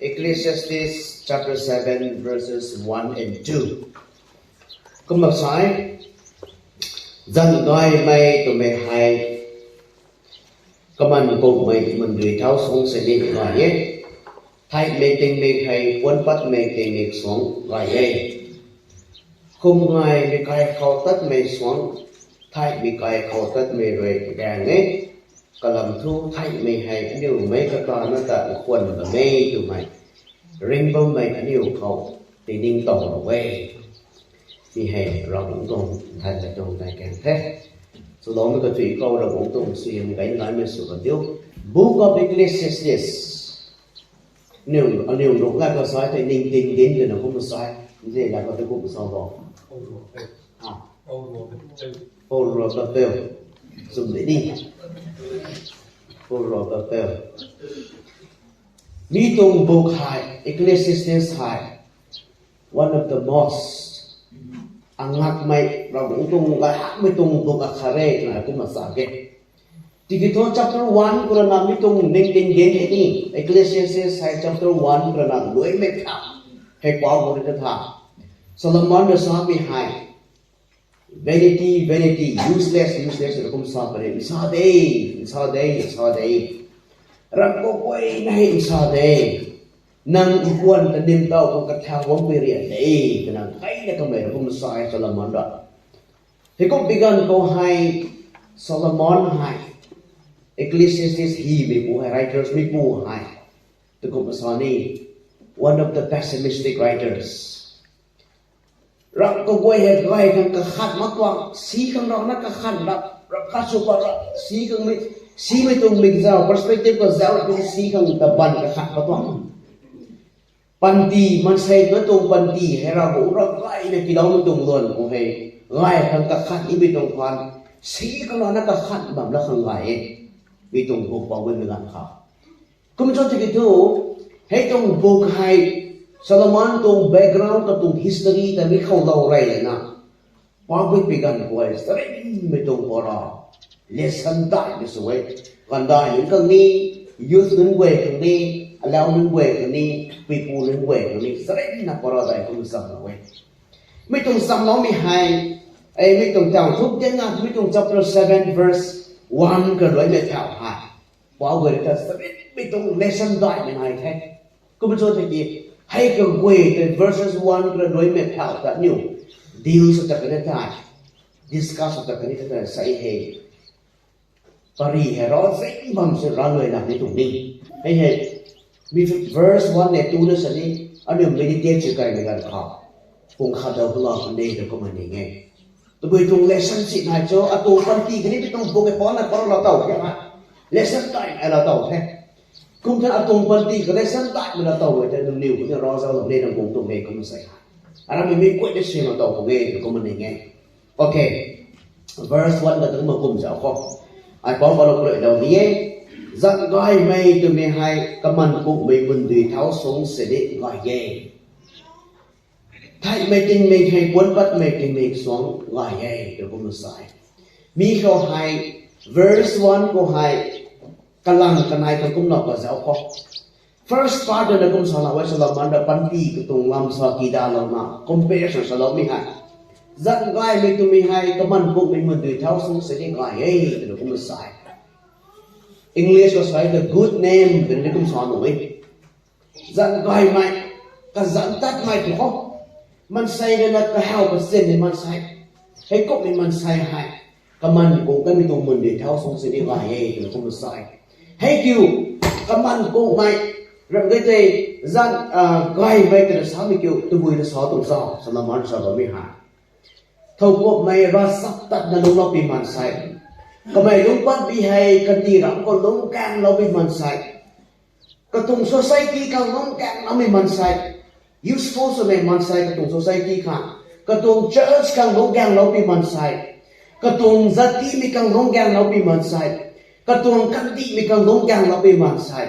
Ecclesiastes chapter 7 verses 1 and 2. Công đọc sai dân nói mày tụi mày hay công an cùng mày mình gửi tháo xuống sẽ đi ngoài nhé thay mày tình mày hay quân bắt mày tình mày xuống ngoài đây không ngoài mày cài khâu tất mày xuống thay mày cài khâu tất mày rồi càng ấy cả làm thu thay mày hay điều mấy cái toàn nó tận quần và mày tụi mày riêng bông mày đã điều khẩu thì ninh tổng ở quê thì hệเราcũng tùng thành là trong đại càng thế sau đó mới có thủy câu là cũng tùng xuyên cái nói mới sửa còn tiêu Book of Ecclesiastes nếu lúc lại có sai thì ninh tình đến thì nó không có sai gì là có thể cũng sau đó Old Papel dùng để đi Old Papel Mi tùng book hai Ecclesiastes hai one of the most angak mai ra cũng tung gak mai tung book akhare na cũng mà sake thì cái thôi chapter 1 của nó mi tung ning ning gen ini Ecclesiastes hai chapter 1 của nó đuổi mấy thằng hay quá một cái thằng Solomon đã nói bị hai vanity useless là cũng sao vậy sao đây rằng có quay này sao đây năng quân ta đêm tàu có cái thao vốn về điện đấy cái năng thấy là công nghệ nó không sai Solomon đó thì cũng began câu hai Solomon hai Ecclesiastes he bị phụ hai writers bị phụ hai từ cũng sao này one of the pessimistic writers rằng có quay hết gai cái khát mắt quang xí không đó nó cái khát đập khát số qua xí không biết xí mới tung mình giàu perspective của giàu là cái xí không tập bàn cái khát mắt quang panti man say nó tung panti hay là vũ rất gai này kỳ đó mới tung luôn cũng hay gai thằng cái khát ý bị tung khoan xí không đó nó cái khát bằng nó không gai bị tung cuộc vào bên làm khảo cũng cho cái thứ hay tung buộc hay Solomon tung background ka tung history ta mi khâu lâu rai le na pagwit bigan ko ay straight mi tung pora lesson dai mi suwe kan dai những cái ni youth những quê cái ni allow những quê cái ni people những quê cái ni straight na pora dai ko sam na we mi tung sam nó mi hai ai mi tung chang thúc tiếng nga mi tung chapter 7 verse 1 ka roi me thảo hai pagwit ka straight mi tung lesson dai mi hai the ko cho thế gì hay cái way từ verses 1 cái đối med thảo ta nhiều deal sa cái này discuss sa cái này sai hay pari hay rõ dễ bằng sự ra người làm cái tụng đi hay hay verse 1 này tu nó sẽ đi anh em meditate sự cái này gần khó cùng khát đầu lo vấn đề được có mình nghe tôi bây tung lesson chị này cho à tu phân tích cái này tung vô cái phó là có là tàu cái mà lesson tại là tàu thế cũng thế atung panti cái sân tại mình là tàu người ta đừng nhiều cũng như lo giao lên là cùng tụng nghề cũng sai anh mình mới quên cái chuyện mà tàu của nghề của mình nghe ok verse 1 là từng một cùng giáo không ai có bao lâu đợi đầu nhé dặn gọi mày từ 12 các man cũng mình tùy tháo xuống sẽ đến gọi ghê thay mày tình mình hay cuốn bắt mày tình mình xuống gọi ghê được cũng sai mi câu 2 verse 1 câu 2 kalang kanai kan kum nok giáo ko first part da kum sala wa sala man da panti ku tung lam sa ki da lo na comparison sala mi ha zat gai mi tu mi hai kaman ku mi mun du thau sung se ni gai ei da kum sai English was right the good name da kum sa no we zat gai mai ka zan tat mai tu ko man sai da na ka help us sin man sai hey ko mi man sai hai kaman ku ka mi tu mun du thau sung se ni gai ei da kum sai hay kêu các bạn cũng mày rằng cái gì gian gai vậy cái sao mình kêu tôi vui nó sáu tuần sau mà món sao có mi hà thâu cuộc mày ra sắp tận là lúc nó bị màn sai còn mày lúc bắt bị hay cần gì lắm còn lúc càng nó bị màn sai cái tung society càng lúc càng nó bị màn sai useful cho mày màn sai cái tung society khác cái tung church càng lúc càng nó bị màn sai cái tung gia ti mi càng lúc càng nó bị màn sai cái tuồng căn đi mình càng đúng càng nó bị màn sai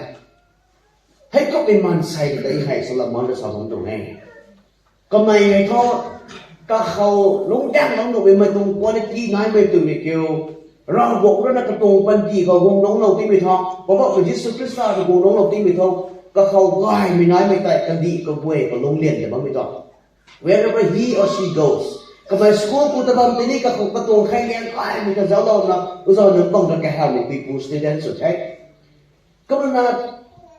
hết có bị màn sai đấy hay sao làm món được sao không đúng này còn mày này thôi các khâu đúng càng nó được bị mày tuồng qua đi nói về từ việc kêu rau bộ đó là cái tuồng phân gì còn vùng nóng đầu tiên bị thọ có bọn mình Jesus Christ là vùng nóng đầu tiên bị thọ ก็เขาง่ายไม่น้อยไม่แต่กันดีก็เว้ยก็ลงเรียนแต่บางไม่ต้อง wherever he or she goes ก็มาสกูลกูตะบันที่นี่ก็คงประตูใครเรียนไปมีกันเจ้าเรานะอุตส่าห์นึกต้องจะแก้ให้มีผู้สตูเดนต์สุดท้ายก็มันนะ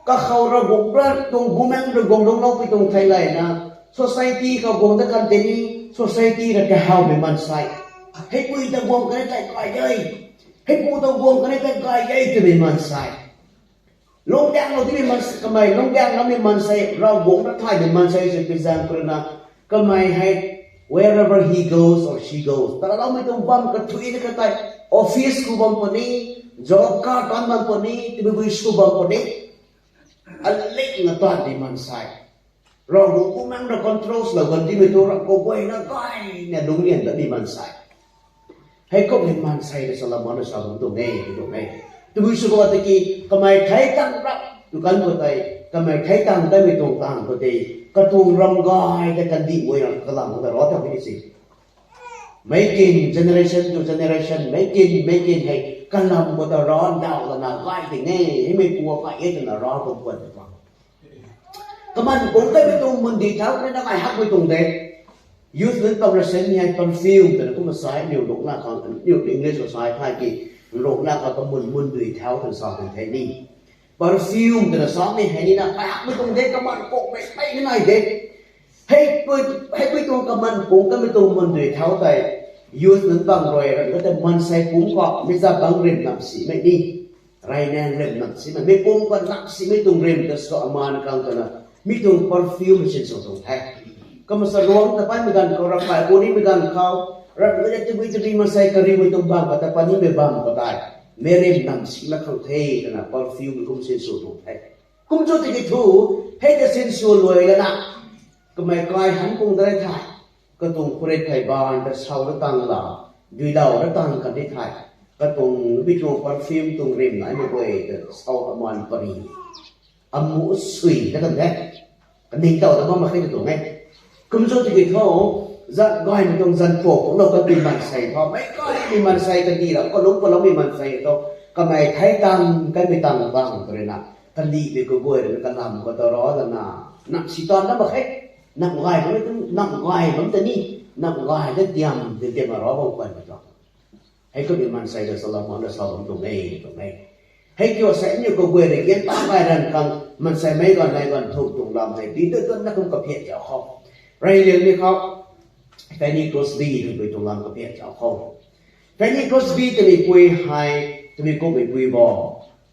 ก็เขาระบบรัฐตรงบุแมงระบบน้องๆไปตรงไทยเลยนะ society ก็บงตะกันที่นี่ society ระแก้ให้ไม่มันใส่ให้ปุ้ยตะบงกันได้ไกลเลยให้ปูตะบงกันได้ไกลเลยจะไม่มันใส่ลงแดงเราที่ไม่มันทำไมลงแดงเราไม่มันใส่เราวงรัฐไทยไม่มันใส่จะเป็นสังกัดนะก็ไม่ให้ wherever he goes or she goes แต่เราไม่ต้องบังกระทุยนะกันไปออฟฟิศกูบังคนนี้ job card บังคนนี้ที่ไม่วิสกูบังคนนี้อันเล็กนะตอนที่มันใส่เราบุกมั่งเรา control เราคนที่ไม่ตัวเราก็ไปนะก็ไอ้เนี่ยดุเรียนแต่ที่มันใส่ให้ก็เป็นมันใส่ในสลับมันในสลับตรงนี้ที่วิสุว่าตะกี้ก็ไม่ใช้ตังรับทุกคนก็ได้ก็ไม่ใช้ตังได้ไม่ตรงตังก็ได้ก็ตรงรำกายแต่กันดีไว้นะก็ลำก็ได้รอแต่ไม่ได้สิไม่กิน generation to generation ไม่กินให้กันลำก็ได้ร้อนดาวก็น่าไล่ถึงนี่ให้ไม่กลัวก็เอ๊ะจะน่าร้อนก็ควรจะฟังก็มันผมก็ไปตรงมันดีเท่านั้นนะไม่ฮักไปตรงเด็ก youth นั้นต้องเซ็นให้ perfume แต่ก็มาใช้เดี๋ยวลงหน้าของเดี๋ยว English ก็ใช้ท่ากี่ลงหน้าเขาต้องมุนดีเท่าทั้งสองทั้งไทยนี่ perfume แต่ละสองนี่ให้นี่นะไปฮักไปตรงเด็กก็มันโกงไปไม่ได้เด็กให้ไปตรงกับมันผมก็ไม่ตรงมันดีเท่าแต่ youth นั้นต้องรวยแล้วก็แต่มันใส่ผมก็ไม่ทราบบางเรื่องนับสีไม่ดีไรแน่เรื่องนับสีมันไม่ผมก็นับสีไม่ตรงเรื่องแต่สอมันกันตัวนะมีตรง perfume ไม่ใช่ส่วนตรงแท้ก็มาสรวงแต่ไปไม่กันเขารับไปคนนี้ไม่กันเขารับก็จะมีมาใส่กระดิ่งไม่ตรงบ้างแต่ปนี้ไม่บ้างก็ได้เมื่อเริ่มนำสิ่งละข้างเทนะ perfume มันก็ไม่ใช่ส่วนตรงแท้ก็ไม่ช่วยที่ถูให้แต่เส้นส่วนรวยแล้วนะก็ไม่กลายหันคงได้ถ่ายก็ตรงประเทศไทยบ้านแต่ชาวละตังหล่าดูดาวละตังกันได้ถ่ายก็ตรงวิจารณ์ perfume ตรงริมไหนไม่เว้ยแต่ชาวอมันปรีอามุสุยแล้วกันแท้กันนิ่งเต่าแต่ว่ามาขึ้นตรงไหนก็ไม่ช่วยที่เขาจะก้อยมันตรงจันโผล่ของเราก็มีมันใส่พอไม่ก้อยมีมันใส่กันดีแล้วก็ลุ้มก็เรามีมันใส่ตัวก็ไม่ไทยตังกันไม่ตังบ้างตัวเลยนะกันดีไปก็บ่อยแล้วกันลำก็ตลอดแล้วนะนักสิตอนนั้นบอกให้นักง่ายมันต้องนักง่ายมันแต่นี่นักง่ายได้เตรียมมารอบางคนมาจ้ะให้ก็มีมันใส่แต่สลับมันแต่สลับตรงนี้ให้เกี่ยวใส่เนี่ยก็บ่อยเลยเกี่ยตั้งไว้ดันกันมันใส่ไม่ก่อนในวันถูกตรงลำให้ดีด้วยกันนักก็เพียรเจ้าเขาไรเรื่องนี้เขาแฟนนี่ครอสบีถึงไปตรงลำก็เพียรเจ้าเขาแฟนนี่ครอสบีจะมีปุยไฮจะมีก็มีปุยบอ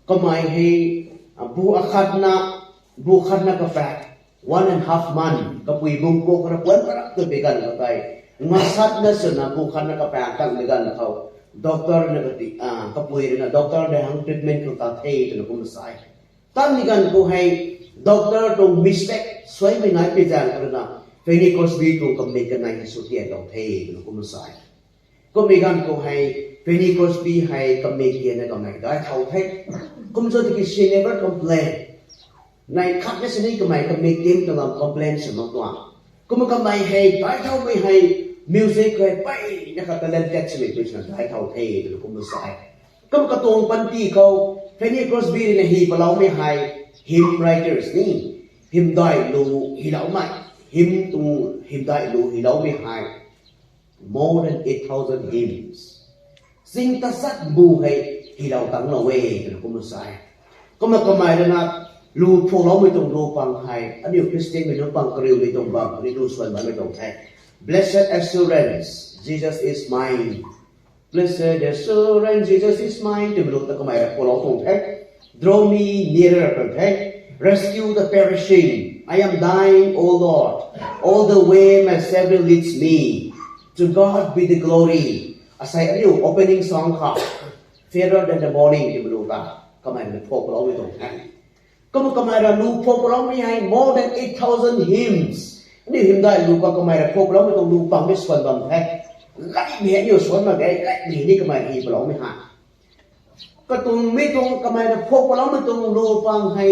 ก็หมายให้บุคัดนะกาแฟ 1.5 month ก็ปุยบุ้งโกกระปวนประตัวเบกันก็ไปmasat na suna bukan na kapatang legan na kau doktor na katiก็ปุยนะด็อกเตอร์ได้หัง treatment ของตาเทจนกุมสายตั้งนี่กันกูให้ด็อกเตอร์ตรง mistake สวยไม่น้อยไปจางกันนะเฟนิคอสบีตรงกำเนิดกันในสุดที่ดอกเทจนกุมสายก็มีกันกูให้เฟนิคอสบีให้กำเนิดกันในกำเนิดได้เขาเทกุมสุดที่ she never complain ในคัดนี้สิ่งนี้ก็ไม่กำเนิดเกมตลอด complain สมองตัวก็มันก็ไม่ให้ได้เท่าไม่ให้music เคยไปนะครับแต่เล่นแจ็คสมิธด้วยนะได้เท่าเท่หรือผมไม่ใส่ก็มันกระตรงปันที่เขาเฟนี่ครอสบีในฮีบเราไม่ให้ฮิมไรเตอร์สนี่ฮิมได้รู้ฮีเราไม่ฮิมตรงฮิมได้รู้ฮีเราไม่ให้ more than 8,000 hymns สิ่งตัดสัตบูให้ฮีเราตั้งเราเวหรือผมไม่ใส่ก็มันก็หมายถึงนะรู้พวกเราไม่ต้องรู้ฟังให้อันนี้คริสเตียนไม่ต้องฟังกริวไม่ต้องฟังอันนี้รู้ส่วนมันไม่ต้องแท้ Blessed assurance, Jesus is mine. Blessed assurance, Jesus is mine. Thì mình đọc cái bài của nó cũng thế. Draw me nearer, thế. Rescue the perishing. I am dying, O Lord. All the way my Savior leads me. To God be the glory. As I knew, opening song khảo. Fairer than the morning. Thì mình đọc cái bài của nó cũng thế. Có một cái bài là lưu phục của nó mới hay. More than 8,000 hymns. นี่หิมได้รู้ก็ไม่ได้พบแล้วไม่ต้องดูฟังไม่ส่วนบางแท้ไล่เมียอยู่ส่วนบางไอ้นี่ก็ไม่ดีเพราะเราไม่หาก็ตรงไม่ตรงก็ไม่ได้พบแล้วไม่ต้องดูฟังให้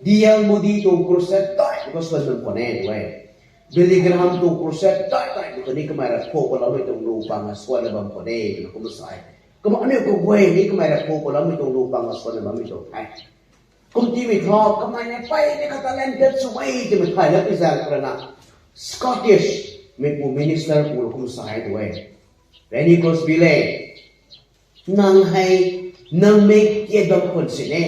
เดียวมูดีตรงครูเซตได้ก็ส่วนบางคนแน่ด้วยเบลลิกรัมตรงครูเซตได้ก็นี่ก็ไม่ได้พบแล้วไม่ต้องดูฟังส่วนบางคนแน่ก็ไม่ใช่ก็มันอันนี้ก็เว้ยนี่ก็ไม่ได้พบแล้วไม่ต้องดูฟังส่วนบางไม่ต้องแท้ กุมที่ไม่ทอกำไมเนี่ยไปในคาตาเลนเด็ดสมัยที่มันไทยแล้วพิจารณาสกอตติชมีผู้มินิสเตอร์ผู้คุมสายด้วยแต่นี่ก็สบิเลนางให้นางไม่เกี่ยดคนสิเนี่ย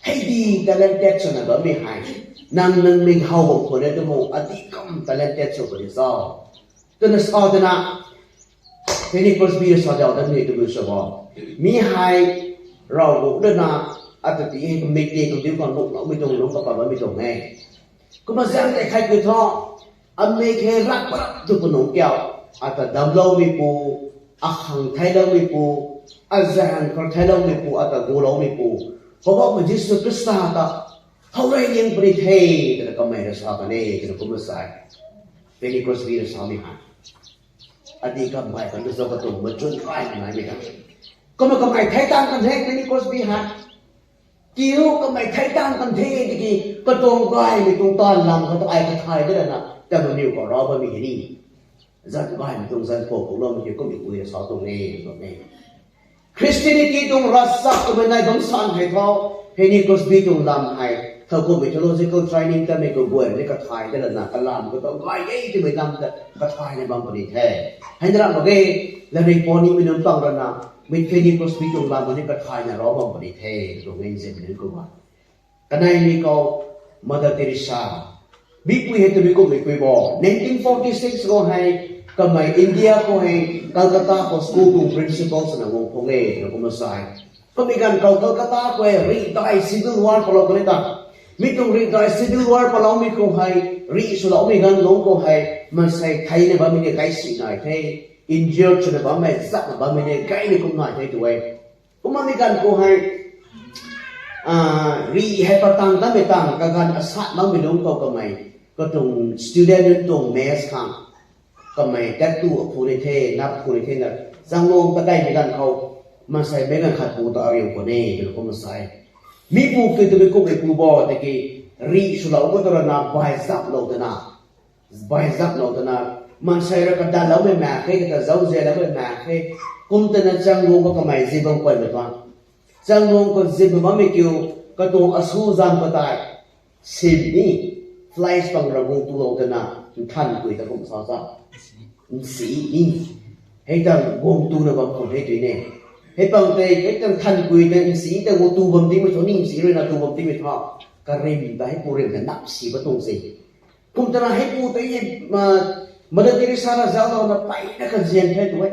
ให้ดีตาเลนเด็ดส่วนนั้นไม่ให้นางไม่เข้าบอกคนเนี่ยต้องอธิกรรมตาเลนเด็ดส่วนนี้ซ้อตัวนั้นซ้อตัวนั้นแต่นี่ก็สบิเลซ้อเดียวนั้นนี่ตัวนี้ซ้อมีให้เราบอกด้วยนะอาจจะตีให้คนไม่ดีคนเดียวก่อนลูกเราไม่ตรงลูกกับป้าไม่ตรงไงก็มาแจ้งแต่ใครคือท้ออเมริการักปะทุกคนหนุ่มแก้วอาจจะดำเล่าไม่ปูอาขังไทยเล่าไม่ปูอาจารย์คนไทยเล่าไม่ปูอาจจะกูเล่าไม่ปูเพราะว่ามันยิสุคริสต์ตาเขาเรียนปริเทศแต่ก็ไม่ได้สอบกันเองแต่ก็ไม่ใช่เป็นอีกคนที่สามีหันอดีตก็ไม่กันจะก็ต้องมาจุนไฟกันไหนไม่กันก็มันก็ไม่ไทยต่างกันเองเป็นอีกคนที่หันกิ้วก็ไม่ไทยต่างกันเองที่ก็ตรงไกลไม่ตรงตอนลำก็ต้องไอ้ก็ไทยด้วยนะแต่มันอยู่กับเราไม่มีนี่จัดไว้ไม่ตรงจัดพวกของเรามันก็มีคุยสอนตรงนี้คริสเตียนิตี้ตรงรัสซักก็ไม่ได้ต้องสอนให้เขาให้นี่ก็สบีตรงลำให้เขาก็ไม่ทะเลาะกันเทรนนิ่งแต่ไม่ก็บวยไม่ก็ไทยแต่ละนักลำก็ต้องไล่ที่ไม่ลำแต่ก็ไทยในบางประเทศให้เราบอกว่าแล้วในปอนี้ไม่ต้องตั้งระนาไม่เคยนี่ก็สบีตรงลำมันก็ไทยในเราบางประเทศตรงนี้เสร็จแล้วก็ว่ากันในนี้ก็มาดาเตริซาบิ๊กวีเฮตุบิ๊กไม่คุยบอก1946ก็ให้ก็ไม่อินเดียก็ให้กัลกัตตาก็สกูลของ principles นะวงพงเล่แล้วก็มาใส่ก็มีการกัลกัตตาก็ให้รีดาย civil war พอเราก็เลยตั้งมีตรงรีดาย civil war พอเรามีก็ให้รีสุดเรามีการลงก็ให้มันใส่ไทยในบ้านมีใครสิ่งไหนเท่ injured ในบ้านไม่สักในบ้านไม่ใครในก็หน่อยเท่ด้วยก็มันมีการก็ให้รีให้ประตังตั้งไม่ตั้งการอาสามันไม่ลงก็ไม่ก็ตรง student ตรง mass ข้างก็ไม่แต่ตัวผู้ในเทนับผู้ในเทนับสังลงตะไคร้ในการเขามาใส่ไม่กันขัดผู้ต่ออะไรอยู่คนนี้เป็นคนมาใส่มีผู้เคยตัวเป็นคนไอ้ผู้บอกแต่กี้รีสุดเราก็ต้องนับใบซับเราตัวน่ะใบซับเราตัวน่ะมันใส่ระกันเราไม่แม่เคยก็จะเจ้าเจ้าเราไม่แม่เคยกุมตัวนั้นสังลงก็ไม่จีบงไปเหมือนกันสังลงก็จีบมันไม่เกี่ยวก็ตัวอสูรจำก็ได้สิบนี่flies บางระบุตัวเราน่ะท่านคุยแต่ผมสอนซะสีนี่ให้ตั้งวงตัวนะบางคนให้ตัวเนี่ยให้บางแต่ให้ตั้งท่านคุยแต่สีแต่วงตัวบางทีมันชนนี่สีเลยนะตัวบางทีมันทอดก็เรียนได้ให้ผู้เรียนแต่นับสีประตูสิผมจะให้ผู้แต่ยังมาเดินที่สาระเจ้าเรามาไปนักเรียนให้ด้วย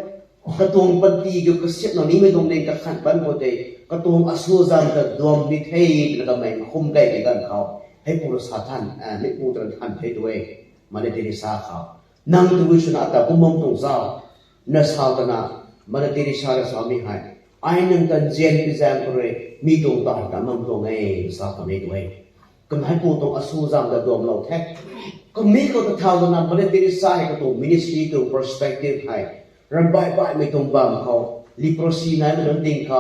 กระตุ้งปฏิกิริยาเสียงนี้ไม่ต้องเรียนกับขันบันหมดเลยกระตุ้งอสุจันทร์ดวงนิเทศแล้วก็ไม่คุ้มได้ในการเขาให้ผู้รักษาท่านให้ผู้ตรัสท่านให้ด้วยมาเดินที่สาเขานั่งดูชนะแต่ผมมองตรงเจ้าเนื้อสาวตนะมาเดินที่สาระสามีให้ไอ้นั่งกันเจนพิจารณาเลยมีตรงต่างแต่มองตรงไอ้สาวคนนี้ด้วยก็ให้ผู้ตรงอสุจันทร์ดวงเราแท้ก็มีก็จะเท่านั้นมาเดินที่สาให้ก็ตรงมินิสทรีตรง perspective ให้รำบายไม่ตรงบางเขาลิโปรซีนั้นไม่นดิ่งเขา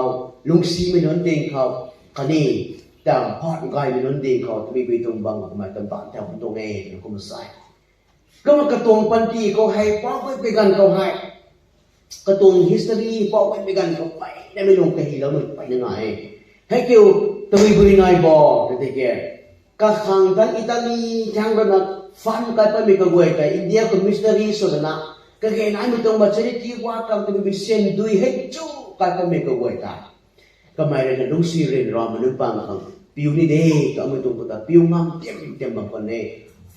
ลุงซีไม่นดิ่งเขาคันนี้แต่พอดกายไม่นดิ่งเขามีไปตรงบางมาตรงต่างแต่ผมตรงเองก็ไม่ใช่ก็มันกระตุ้งปันตีก็ให้ป้องไปกันก็ให้กระตุ้ง history ป้องไปกันก็ไปได้ไม่ลงกระหีแล้วมันไปยังไงให้เกี่ยวตะวีบุรีนายบอกแต่แกก็ขังทั้งอิตาลีทั้งระดับฟันกันไปไม่ก็เว้ยแต่อินเดียก็มิสเตอรี่สุดนะก็แค่นั้นไม่ต้องมาเฉลี่ยว่ากันตะวีเซนดุยให้จู้กันไปไม่ก็เว้ยแต่ก็ไม่ได้ลุงซีเรนรอมันนึกปังกันปิวนี่เด้ก็ไม่ต้องพูดแต่ปิวงามเต็มบางคนเนี่ย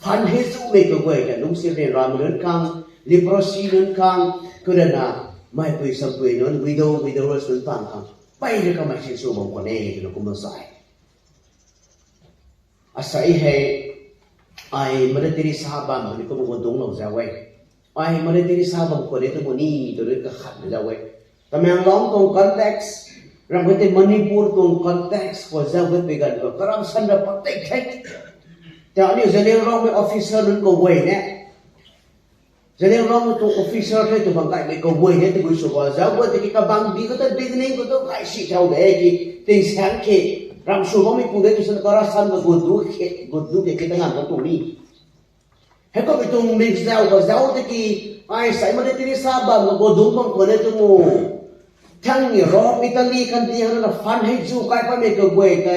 พันเฮซูไม่ก็เว้ยแต่ลุงซีเรนรอมันนึกคังลิปรซีนึกคังก็เดินนะไม่ไปสัมผัสนั้นวิดีโอนึกปังคังไปเลยก็ไม่ใช่สู้บางคนเนี่ยก็ไม่ใช่อาศัยให้ไอ้มาได้ที่สาบานมันก็มันดงเราจะเว้ยไอ้มาได้ที่สาบานคนเดียวตัวนี้ตัวเดียวก็ขัดจะเว้ยแต่แม่งล้อมตรงคอนเท็กซ์เราไม่ได้มณีปูร์ตรงคอนเท็กซ์ก็จะเว้ยไปกันก็กระสันระปัตติแค่แต่อันนี้จะเรียกร้องเป็นออฟฟิเซอร์นั่นก็เว้ยเนี่ยจะเรียกร้องเป็นตัวออฟฟิเซอร์ให้ตัวบางการไม่ก็เว้ยเนี่ยตัวกุศลจะเว้ยแต่ที่กับบางดีก็ต้องดีนี่ก็ต้องใครสิเท่าเด็กที่ติงแสงเขรำสูบไม่พูดได้ทุกสิ่งก็รักษาไม่กุดดูเด็กที่ตั้งงานตัวนี้ให้ก็ไปตรงมิกซ์เดาก็เดาแต่กี้ไอ้สายมันได้ที่สาบานก็ดูบางคนเนี่ยตัวงู ทั้งนี่รออิตาลีกันที่ฮันน่ะฟันให้จูไกไปไม่ก็เว้ยไก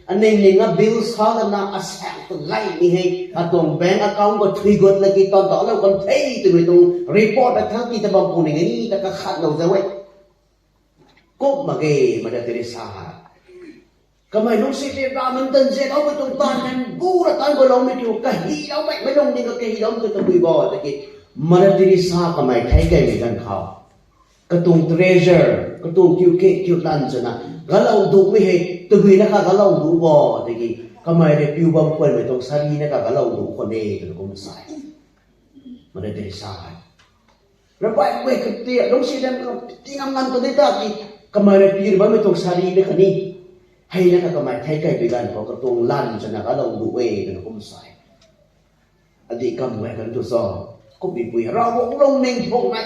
อันนี้นี่งะบิลส์ฮาลน่ะอาแสงตัวไล่นี่ให้อะตรงแบงก์ account ก็ทริกเกอร์ลกิตอนต่อแล้วคนเฮ้ยตัวนี้ตรงรีพอร์ตทั้งที่ตะบังปูนี่นี่ตะกะขัดเราจะเว้ยก็มาเกมาได้ที่สาก็ไม่รู้สิที่รามันตันเสียเอาไปตรงตอนนั้นกูละตอนก็ลงไม่ถูกก็ฮีเอาไม่ลงนี่ก็ฮีเอาก็ต้องบุยบ่ตะกี้มาได้ที่สาก็ไม่ใครแก่ไม่กันเขาก็ตรง treasure ก็ตรงคิวเคคิวลันจะนะก็เราดูไม่ให้ตัวนี้นะคะก็เราดูบ่ตะกี้ก็ไม่ได้พิวบางคนไม่ต้องสารีนะคะก็เราดูคนเองก็ไม่ใส่มาได้ที่สาแล้วไปไม่ก็เตี้ยลงสิเดมก็ที่งานตัวนี้ตะกี้ก็ไม่ได้พิวบางไม่ต้องสารีนะคะนี่ให้นะคะก็ไม่ใครแก่ไปกันเพราะก็ตรงลันจะนะก็เราดูเองก็ไม่ใส่อดีตก็ไม่กันตัวซอก็มีปุยเราลงเน่งพงไหม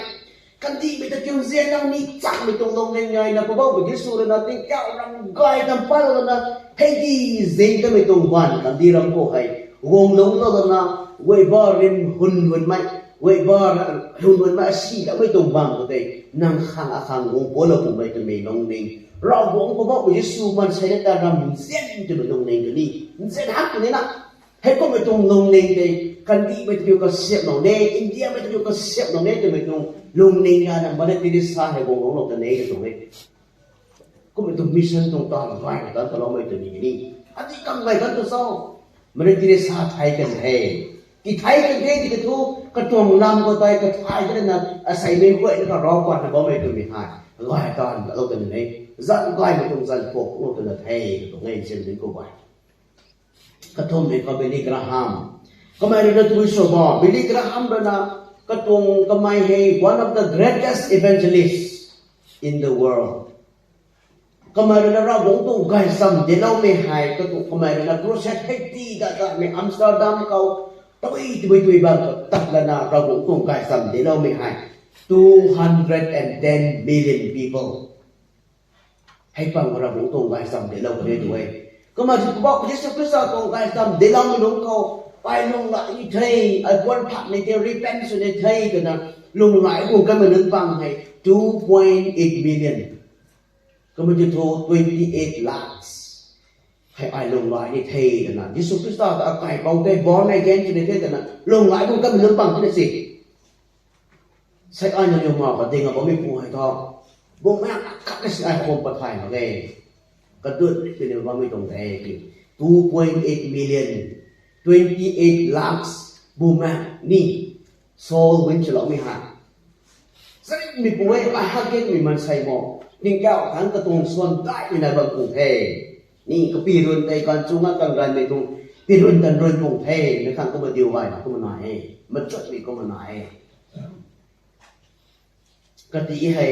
กันที่ไปตะเกียงเสียงนี่จังไปตรงลงยังไงนะเพราะว่าไปที่สุดนะที่เจ้ารำก้อยกันไปแล้วนะให้ดีเสียงก็ไม่ตรงวันกันที่รำก็ให้วงลงแล้วนะเว้ยบ้าริมหุ่นหุ่นไม่เว้ยบ้าหุ่นหุ่นไม่สีแล้วไม่ตรงบังก็ได้นั่งข้างอาคารวงโผล่ผมไม่จะไม่ลงนิ่งเราวงเพราะว่าไปที่สุดมันใช้ในการรำเสียงจะไม่ลงนิ่งกันนี่เสียงหักกันนี่นะให้ก็ไม่ตรงลงนิ่งเลยกันที่ไม่ต้องก็เสียบลงเนี่ยอินเดียไม่ต้องก็เสียบลงเนี่ยจะไม่ตรงลงนิ่งนะมันได้ที่สาให้วงลงกันเนี่ยตรงนี้ก็ไม่ต้องมิชชั่นตรงตอนไว้ตอนเราไม่ต้องนี่อันนี้กำไรกันตัวซ้อมันได้ที่สาไทยกันเฮ้ที่ไทยกันเฮ้ที่กระทู้กระทรวงนำก็ไปกระทายกันนะอาศัยไม่ไหวแล้วก็รอก่อนนะก็ไม่ต้องมีหายไล่ตอนเรากันนี่จันไล่ไม่ต้องจันพวกเราตัวเฮ้ตรงนี้เช่นนี้ก็ไปกระทงนี่ก็เป็นนิกระหามก็ไม่ได้ตัววิศวะบิลลี่กระหามด้วยนะกระทงก็ไม่ให้ one of the greatest evangelists in the world ก็ไม่ได้เราวงตัวไกซัมเดี๋ยวเราไม่หายก็ตัวก็ไม่ได้ครูเซตให้ตีกันในอัมสเตอร์ดัมเขาตัวบางตัดแล้วนะเราวงตัวไกซัมเดี๋ยวเราไม่หาย210 million people ให้ฟังเราวงตัวไกซัมเดี๋ยวเราได้ด้วยก็มาถึงบอกพระเยซูคริสต์ตรงไกซัมเดี๋ยวเราไม่ลงเขาไปลงหลายไทยไอ้คนผักในเทรีเป็นส่วนในไทยกันนะลงหลายคนก็มานึกฟังให้2.8 million ก็มันจะโทร28 lakhs ให้ไอ้ลงหลายในไทยกันนะยิสุคริสต์ก็เอาไก่เบาได้บอลในแกนส่วนในไทยกันนะลงหลายคนก็มานึกฟังที่นี่สิใช้ไอ้ยังยงมาประเด็นกับผมไม่พูดให้ทอบ่แม่กัดได้สิไอ้คนประทายมาเลยก็ด้วยเป็นว่าไม่ตรงไทย2.8 million 28 lakhs บูมนี่โซลวินฉลองไม่หายสริมีป่วยอาหารเก่งมีมันใส่หมอนิ่งแก้วทั้งกระตุ้งส่วนได้ในบางกรุงเทพนี่ก็ปีรุ่นในการจุงกันกันในตรงปีรุ่นกันรุ่นกรุงเทพในครั้งก็มาเดียวไว้นะก็มาหน่อยมันจดมีก็มาหน่อยก็ที่ให้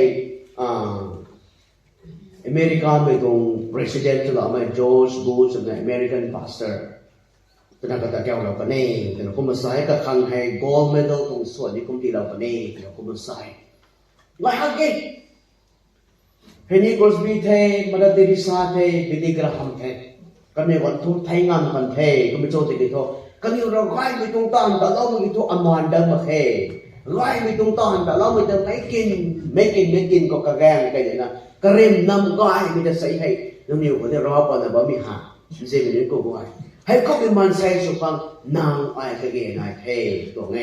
อเมริกาไปตรง president ฉลองมาจอร์จบูชเป็น American pastorแต่ก็ตะเกียบเราก็เนี่ยแต่เราก็มาใส่กับคังให้ gold medal ตรงส่วนนี้ก็ที่เราก็เนี่ยเราก็มาใส่ไล่หักกินเฮนี่กรสบีเทมาดาเดริซาเทบิลิกราฮัมเทกันเนี่ยวันทุ่งไทยงานกันเทก็ไม่โจทย์ติดโตกันเนี่ยเราไล่ไปตรงตอนแต่เราไม่ถูกอมานเดิมมาเทไล่ไปตรงตอนแต่เราไม่จะไม่กินก็กระแกงกันอย่างนั้นกระเร็มน้ำก้อยไม่จะใส่ให้น้ำเหนียวคนที่รอก่อนแต่บ่มีหาไม่ใช่เป็นเรื่องกูไว้ให้เขาเป็นมันใส่สุฟังนางไอ้กระเกนไอ้เทตัวไง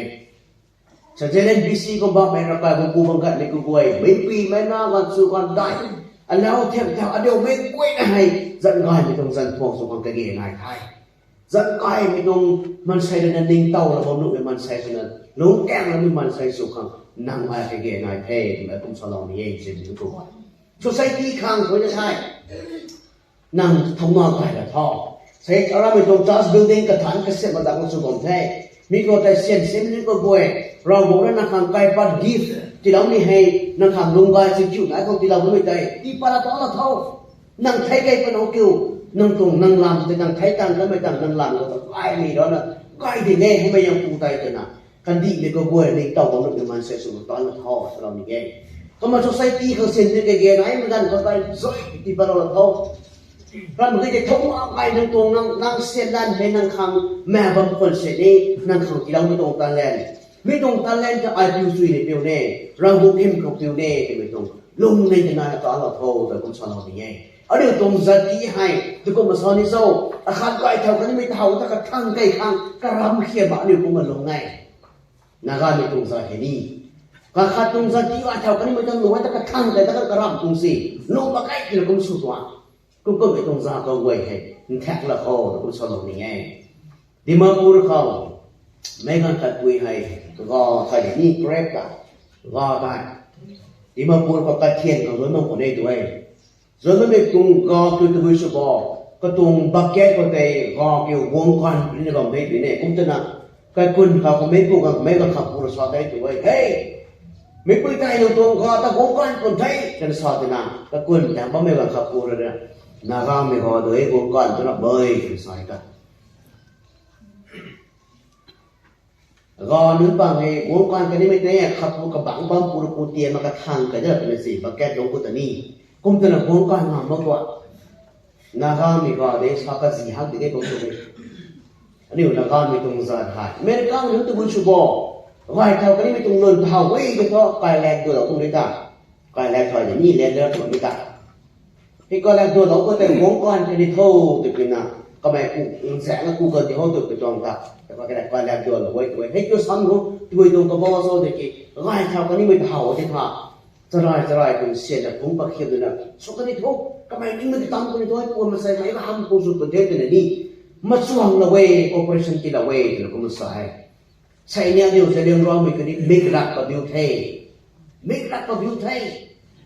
ฉันจะเล่นบีซีก็บอกไม่รับไปผมกูบังคับไม่กูไว้ไม่ปีไม่น่าวันสุกันได้อันแล้วเทียบอันเดียวไม่กล้วยนะให้จันก้อยไม่ต้องจันทวงสุฟังกระเกนไอ้ไทยจันก้อยไม่ต้องมันใส่ในนิ่งเต้าแล้วผมนึกว่ามันใส่ส่วนนั้นลุงแก้งแล้วมันใส่สุขังนางไอ้กระเกนไอ้เทแบบผมสลองนี่เองเสร็จแล้วกูไว้ช่วยใส่ที่ข้างคนจะใช่นางทำนองไปละท่อใช้อะไรไม่ต้องจัดบิลดิ้งกระถางกระเซ็นมาดักมันสุกงเทมีก็แต่เส้นนี่ก็บ่อยเราบอกว่านักขังไก่ปัดกิฟต์ที่เราไม่ให้นักขังลุงไก่สิจุดไหนของที่เราไม่ได้ที่ปลาตัวละเท่านั่งไทยไก่เป็นเอาคิวนั่งตรงนั่งลำแต่นั่งไทยตังก็ไม่ตังนั่งลำก็ต้องไก่มีแล้วนะไก่ที่แน่ให้ไม่ยังปูไตกันนะกันดีเลยก็บ่อยในเต่าของเราเป็นมันเสียสุดตอนละเท่าเราไม่แก่ก็มา society เขาเส้นนี่ก็แก่ไหนเหมือนกันก็ไปซอยที่ปลาละเท่าเราไม่ได้ทุ่งเอาไปนั่งตรงนั่งเส้นด้านให้นั่งขังแม่บางคนเสร็จนี่นั่งขังที่เราไม่ตรงตาแลนไม่ตรงตาแลนจะไอพิวซุยในเปียวเน่เราบุกหิมของเปียวเน่ไม่ตรง ลงในจะนายตอนเราโทรแต่คุณสอนเราอย่างไงเอาเดี๋ยวตรงจะที่ให้ทุกคนมาสอนนี่โซ่อาคารไกลแถวกันไม่เท่าถ้ากระทั่งใกล้ข้างกระรำเขียบะเดี๋ยวกูมาลงไงนาไม่ตรงจะเห็นนี่ก็ขาดตรงจะที่ว่าแถวกันไม่ต้องลงไว้ถ้ากระทั่งแต่ถ้ากระรำตรงสิลงมาใกล้ที่เราคุณสุดว่าก็ไม่ตรงจะก็ไว้ให้แท็กละเขาแต่คุณสอนเราอย่างไงที่มาพูดเขาไม่กันตัดปุยให้ก็ใครนี่เกรฟกันก็ได้ที่มาพูดก็ตัดเทียนกับรถน้องคนนี้ด้วยส่วนนั้นตรงก็คือตัววิศวกรก็ตรงบักเก็ตก็ได้ก็เกี่ยววงการนี่ก็ไม่ดีเนี่ยผมจะนะก็คุณเขาไม่พูดกันไม่ก็ขับพูดสอนได้ด้วยเฮ้ยไม่พูดใจตรงก็แต่วงการคนไทยจะสอนนะก็คุณแต่ว่าไม่ก็ขับพูดเลยนะนาไม่ก็โดยวงการจะนับเบยสอนกันก็นึกบางไงวงการกันนี่ไม่ได้ขับพูดกับบังบังพูดพูดเตียนมากระทั่งกันเยอะเป็นสิบักเก็ตลงกุตนี่กุมตัวนั้นวงการมามากกว่านามีก็ได้สักสี่หักได้ตรงนี้อันนี้นามีตรงสารหายเมื่อก้าวนึกตัวบุญชุบไว้เท่ากันนี่ไม่ตรงเงินเท่าไว้ก็เพราะกายแรงตัวเราคงไม่ได้กายแรงถอยอย่างนี้แรงเดินถอยไม่ได้ที่กายแรงตัวเราก็แต่วงการจะได้เท่าตัวเป็นนะก็ไม่กูแสงแล้วกูเกินที่เขาตัวเป็นจองตาแต่ว่ากายแรงตัวเราไว้ตัวให้ตัวซ้ำกูตัวตรงกับว่าโซ่เด็กไว้เท่ากันนี่ไม่เท่าที่ท่าจะไรเป็นเสียจากผมปักเขียนเลยนะสุดท้ายทุกก็ไม่นิ่งมันตามคนนี้ด้วยคนมาใส่ไม่ทำคนสุดประเทศนี่มาช่วงละเวโอเปอเรชั่นที่ละเวแล้วก็มาใส่เนี่ยเดียวจะเรื่องร้องไม่กันนี่มิกรักกับบิวเทมิกรักกับบิวเท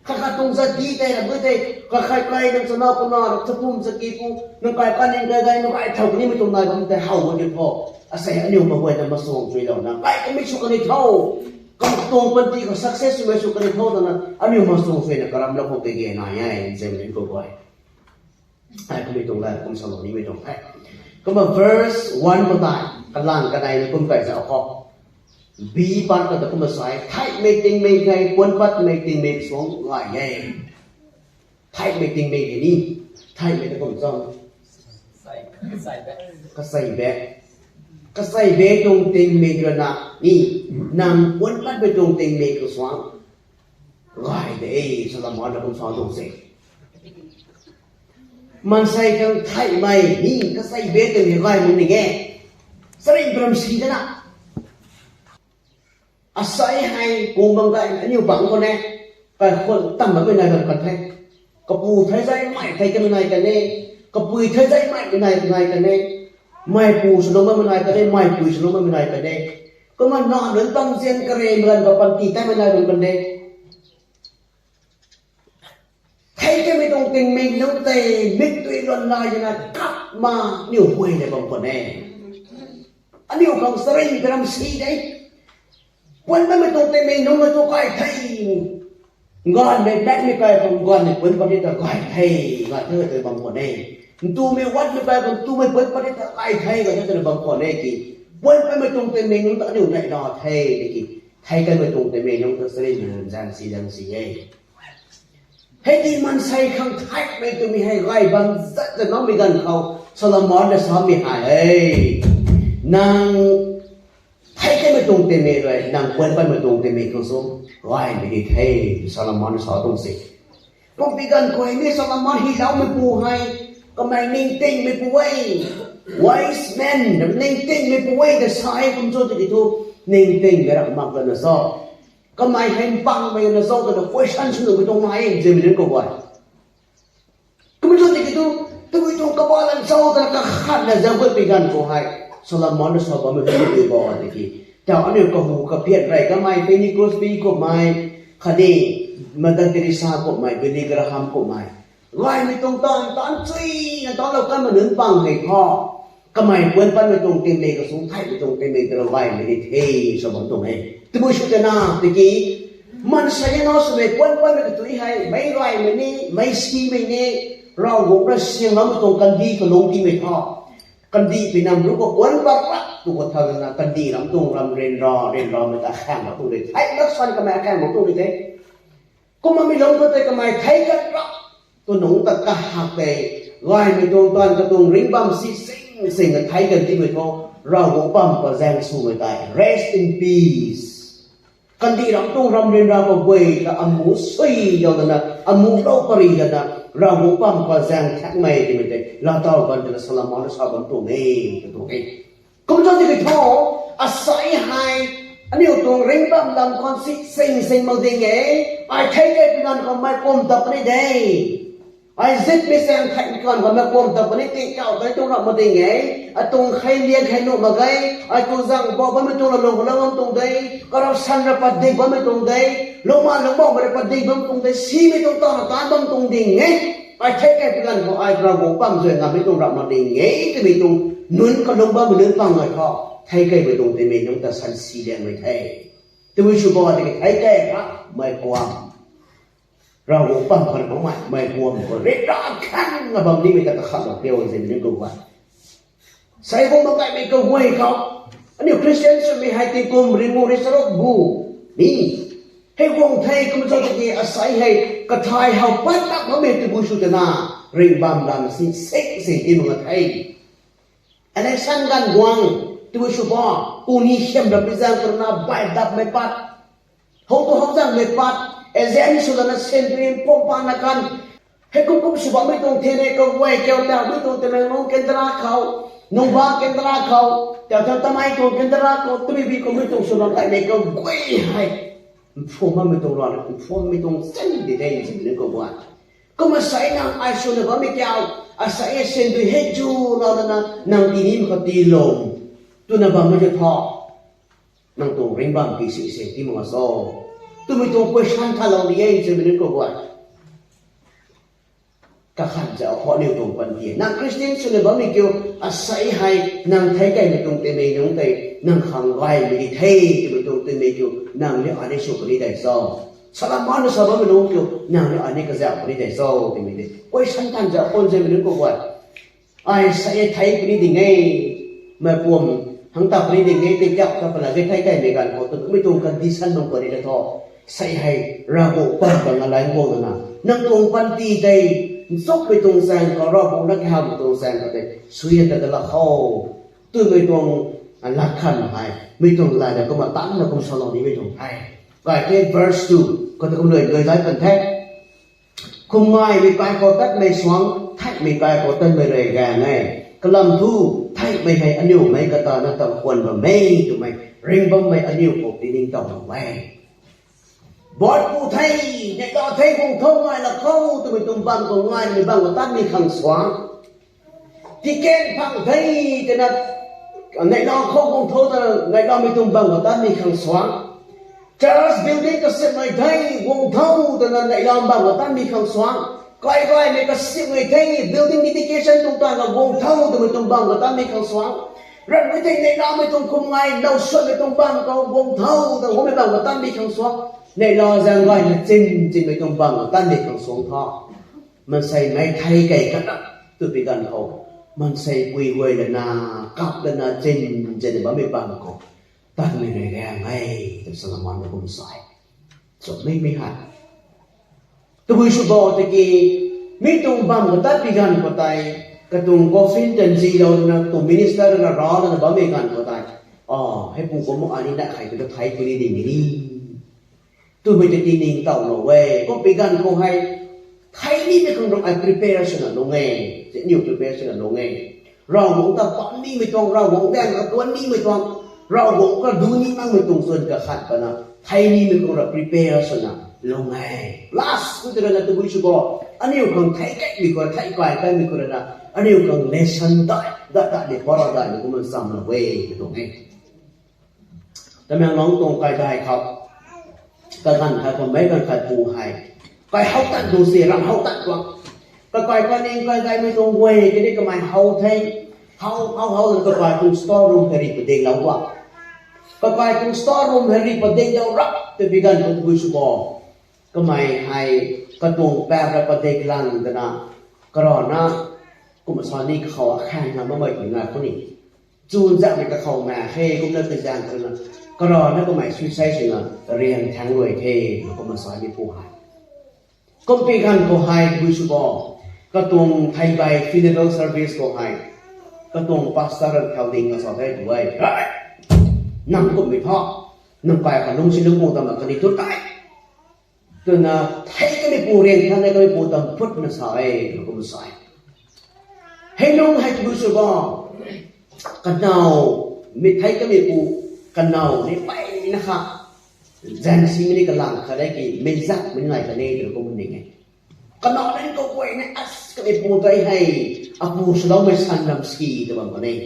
ข้าตรงสตีแต่ละเมื่อเทก็ใครใครนั่งสนอคนนอนจะพุ่มสกีกูนั่งไปกันยังไงนั่งไปเท่านี้ไม่ตรงไหนมันแต่เห่ามันจะพออาศัยอันนี้มาไว้แต่มาส่งช่วยเรานะไปก็ไม่ชุกันในเท่าก็ตรงปันที่ก็ success ไม่ชุกันในเท่านั้นอันนี้มาส่งช่วยนะกระรำแล้วพวกเกย์นายไอ้เจมินก็ไว้ไอ้ก็ไม่ตรงแล้วผมสรุปนี้ไม่ตรงไอ้ก็มา verse 1ก็ได้กันล่างกันใดคุณไปจะเอาข้อ B ปันก็จะคุณมาใส่ไทยไม่ติงไม่ใครควรปัดไม่ติงไม่สวงไหวไงไทยไม่ติงไม่นี่ไทยไม่ต้องคุณจ้องใส่แบกก็ใส่แบกก็ใส่แบกตรงติงไม่กระนานี่นำควรปัดไปตรงติงไม่กระสวงไหวเด้สลัมมอดคุณสอนตรงเสกมันใส่กันไทยไม่นี่ก็ใส่เบสกันอย่างไรมึงนี่แกสริงปรำสีนะอาศัยให้กูบังไงอันนี้บังคนนี้แต่คนตั้งมาเป็นนายแบบกันแท้กระปูไทยใจไม่ไทยกันเป็นนายกันเน่กระปุยไทยใจไม่เป็นนายกันเน่ไม่ปูสนุกไม่เป็นนายกันเน่ไม่ปุยสนุกไม่เป็นนายกันเน่ก็มันนอนเหมือนต้องเสียนกระเรเหมือนกับปันตีแต่เป็นนายเป็นกันเน่ใครจะไม่ต้องเก่งไม่ต้องเตะมิดตัวล้วนลายนะกลับมานิ้วห้วยในบางคนเองอันนี้ของสริงกระมสีได้วันนั้นไม่ต้องเตะไม่น้องไม่ต้องไก่ไทยงอนไม่แบกไม่ไก่ของงอนเนี่ยเป็นประเด็นตะไก่ไทยก็เธอในบางคนเองตู้ไม่วัดไม่ไก่ของตู้ไม่เป็นประเด็นตะไก่ไทยก็เธอในบางคนเองกี่วันนั้นไม่ต้องเตะไม่น้องต้องอยู่ในนอไทยนี่กี่ไทยกันไม่ต้องเตะไม่น้องต้องสริงจังสีเองให้ดีมันใส่ข้างท้ายไม่ต้องมีให้ไล่บางสัตว์จะน้องมีกันเขาสลามอนจะสอนมีหายเอ้ยนางไทยก็ไม่ตรงเต็มเลยนางควนไปไม่ตรงเต็มก็ส่งไล่ไม่ได้เท่สลามอนสอนตรงสิก็มีกันคอยนี่สลามอนที่เราไม่ปูให้ก็ไม่นิ่งติ้งไม่ปูไว้ wise man นิ่งติ้งไม่ปูไว้แต่สายคุณโจจะกี่ทุกนิ่งติ้งไม่รักมากเลยนะซ้อก็ไม่ให้ปังไม่นะโซ่แต่ question ฉันไม่ต้องมาเองจะไม่ได้ก็ว่าก็ไม่รู้ที่itu tu itu kebalanโซ่แต่ก็ขัดนะจะเปิดไปกันก็ให้สลัมมอนสอบไม่ได้ดีบ่ที่ที่แต่อันนี้ก็หูก็เพี้ยนไรก็ไม่เป็นนิโคลสปีก็ไม่คดีมาดันเทริซาก็ไม่เป็นนิกราฮัมก็ไม่ไล่ไม่ตรงตอนซีตอนเรากันมาหนึ่งปังให้พ่อก็ไม่ควรปั้นไม่ตรงเต็มเลยก็สงสัยไม่ตรงเต็มเลยแต่เราไล่ไม่ได้เท่สมองตรงนี้ที่บุษจะน่าที่กี้มันใช่ยังน้อยสมัยควรปั้นไม่ตัวให้ไม่ไล่ไม่นี่ไม่ซีไม่นี่เราหงเราเสียงเราไม่ตรงกันดีก็ลงที่ไม่พอกันดีไปนำรู้ก็ควรปั้นละตัวเท่านั้นกันดีลำตรงลำเรียนรอไม่ตาแข้งมาตัวเลยไอ้ลักษณะก็ไม่แข้งมาตัวเลยเด้ก็มันไม่ลงตัวแต่ก็ไม่ไทยกันละตัวหนุ่มตะกะหักไปไล่ไม่ตรงตอนกระตุงริงบัมซีสิ่งกันไทยกันที่ไม่พอเราหงปั๊มก็แรงสู้ไม่ได้ rest in peace กันดีรำตู้รำเรียนเราก็เวกับอมูสุยอย่างนั้นนะอมูเล่าปรีอย่างนั้นเราบุปผาก็แซงแท็กไม่ดีไม่ได้เราเท่ากันจะสลามอนชาวบ้านตัวนี้ตัวนี้ก็ไม่ต้องที่จะท้ออาศัยให้อันนี้ตรงเร่งปั๊มลำคอนสิสิ่งมาดีไงไอ้ใครได้เป็นการของไม่กลมตับนี่ได้ไอ้ซิปไม่แซงใครเป็นการของไม่กลมตับนี่ตีเก่าแต่ตรงเรามาดีไงไอ้ตรงใครเลี้ยงใครนุ่มมาไงไอ้ตัวสั่งบอกว่าไม่ตรงเราลงแล้วมันตรงได้ก็เราสั่งเราปัดดีว่าไม่ตรงได้ลงมาลงบอกว่าปัดดีว่าตรงได้ซีไม่ตรงต่อตาต้องตรงดีไงไอ้ใครได้เป็นการของไอ้เราบุปผาสวยงามไม่ตรงเรามาดีไงจะไม่ตรงนุ่นก็ลงบ้ามันเลื่อนปังไงเขาไทยใกล้ไปตรงเต็มเลยน้องตาสันสีแดงไม่ไทยแต่วิชุบอกว่าไทยใกล้ครับไม่ความเราปั้มคนของมันไม่ความคนเรียกร้องขันกับบางทีไม่ต้องขับแบบเดียวสิมันก็ว่าใส่พวกมันไกลไม่ก็ห่วยเขาอันนี้คริสเตียนจะไม่ให้ตีกุมริมูริสรบบูนี่ให้วงไทยกุมจะจะอาศัยให้กระทายเขาปั้นตักเขาไม่ตีบุชุตนาเรียบบัมดันสิ่งเซ็กสิ่งที่มันไทยอะไรสั่งกันกวางตัวชุบอ่ะกูนี่เข้มรับพิจารณาใบดับไม่ปัดเขาตัวเขาจังไม่ปัดเอเจนสุดนั้นเซนต์รีนปมปานักันให้กูชุบไม่ต้องเทเนก็ไว้เกี่ยวแต่ไม่ต้องเทเนน้องเกันตราเขาน้องบ้าเกันตราเขาแต่ถ้าทำไมต้องเกันตราเขาตัวพี่ก็ไม่ต้องสุนัขไอ้ก็ไว้ให้พวกมันไม่ต้องรอพวกไม่ต้องเส้นดีได้จริงๆก็ว่าก็มาใส่นางไอสุนัขไม่เกี่ยวอาศัยเส้นด้วยเฮจูเรานะนางที่นี่มันก็ตีลงตัวนั้นบางไม่จะพอนั่งตรงเร่งบางกี่สิ่งสิ่งที่มันมาซ้อตัวไม่ตรง question ถ้าเราเรียนจะไม่ได้ก็ว่าก็ขันจะเอาข้อเดียวตรงกันเดียนั่งคริสเตียนส่วนบางไม่เกี่ยวอาศัยให้นั่งไทยใกล้ไม่ตรงเต็มไม่ตรงแต่นั่งขังไว้ไม่ได้เท่ไม่ตรงเต็มไม่เกี่ยวนั่งเนี่ยอันนี้สุขนี้ได้ซ้อสลามานสบายไม่รู้เกี่ยวนั่งเนี่ยอันนี้ก็จะคนนี้ได้ซ้อเต็มไม่ได้ question ท่านจะคนจะไม่ได้ก็ว่าไอ้ใส่ไทยคนนี้ดีไงมาปวมทั้งตับนี้ดีไงติดจับกับอะไรไทยใกล้ไม่กันพอตัวไม่ตรงกันดิฉันลงไปในท่อใส่ให้เราปั้นกันอะไรพวกนั้นนั่งตรงปันตีใจซกไปตรงแซงก็รอบของนักข่าวตรงแซงก็ได้สุยแต่ละข้อตัวไม่ตรงลักขันไปไม่ตรงอะไรแต่ก็มาตั้งแล้วก็สอนนี้ไม่ตรงไปก็ไอ้ verse 2ก็จะคงเลยไล่กันแท้คงไม่มีไปก็ตัดไม่สว่างไทยมีไปก็ตัดไม่เลยแกไงกลำทูไทยไม่ให้อันนี้ไม่กระตานั่นต้องควรว่าไม่ถูกไหมเร่งบ้างไม่อันนี้ปกตินิ่งต้องไว้บอดผู้ไทยในตอนไทยคงท่องง่ายละเขาตัวไม่ต้องบังก็ง่ายไม่บังก็ตั้งมีขังสว่างที่แก่พังไทยจะนัดในนอกเขาคงท่องแต่ในนอกไม่ต้องบังก็ตั้งมีขังสว่างCharles building ก็เสร็จไม่ไทยวงเท่าแต่ในนอกบังก็ตั้งมีขังสว่างใกล้ๆไม่ก็เสร็จไม่ไทย building dedication ตรงต่างกับวงเท่าแต่ไม่ต้องบังก็ตั้งมีขังสว่างรัฐไม่ไทยในนอกไม่ต้องคุมง่ายเราส่วนไม่ต้องบังก็วงเท่าแต่ผมไม่บังก็ตั้งมีขังสว่างในรอจังไงนะจริงไม่ต้องบังตั้งเด็กของสงฆ์พ่อมันใส่ไม้ไทยไก่กันนะตัวปีกันเขามันใส่ปุยเวยเลยนะกับเลยนะจริงจะได้บ้าไม่บังเขาตั้งไม่ได้แรงไงแต่สลัมมันผมใส่จบไม่หัดตัววิชุบอตะกี้ไม่ต้องบังก็ตัดปีกันก็ตายก็ต้องกอฟินเดนซีเรานะตัวมินิสเตอร์นะรอนะบ้าไม่กันก็ตายอ๋อให้ปู่ก็มุกอันนี้นะใครก็ไทยคนนี้ดีนี่ตัวไม่จะตีนิ่งเต่าหนูเว้ยก็ปีกันคงให้ไทยนี่ไม่คงต้องไอ้ preparation หนูไงจะ new preparation หนูไงเราหงตาปอนนี่ไม่ต้องเราหงแดงกับตัวนี้ไม่ต้องเราหงก็ดูนี่มั่งไม่ต้องส่วนกับขัดปะนะไทยนี่ไม่คงเรา preparation หนูไง last ก็จะเป็นตัววิชุบอันนี้คงไทยแก่มีคนไทยกว่ากันมีคนนะอันนี้คง lesson ได้เด็กพอเราได้ก็มันซ้ำละเว้ยตรงนี้แต่แม่น้องตรงใกล้ได้ครับก็ท่านใครคนไม่กันใครปูให้ก็เขาตัดดูเสียรังเขาตัดตัวก็ไกลกันเองไกลไม่ตรงเว้ยก็ได้ก็ไม่เขาเท่เขาก็ไกลตรงสตอร์รูมเฮริปเดงเราว่าก็ไกลตรงสตอร์รูมเฮริปเดงเรารับแต่พิการคนผู้ชุบก็ไม่ให้ก็ตรงแปรประเดงลังกันนะก็รอนะกุมสอนนี่เขาแข่งมาเมื่อถึงงานคนนี้จูนจากมันก็เข้ามาเฮ้กุมเลิกเป็นจางกันนะก็รอนะก็หมายชื่อใช้สิ่งเรียนทั้งรวยเทแล้วก็มาสอนที่ผู้ให้ก็เป็นการผู้ให้ผู้ชุบก็ตรงไทยใบฟิลิปปินส์เซอร์วิสผู้ให้ก็ตรงปัสสาวะเขาดิ้งก็สอนได้ด้วยนั่งก็ไม่พอ นังไปขนมชิ้นลูกตำกันนี่ทุกตายตัวน่ะไทยก็ไม่ปูเรียนท่านก็ไม่ปูตำพุทธนะสายก็ไม่สายให้น้องให้ทุกสุบกันเอาไม่ไทยก็ไม่ปูกันเอานี่ไปนะคะจันสิมันนี่กันหลังเขาได้กี่ไม่ซักไม่ไงกันนี่ก็มันยังไงกันเอานั่นก็ป่วยเนี่ยอัสก็ไม่ปูใจให้อาปูสลาวไม่สันลำสกีตัวมันนี่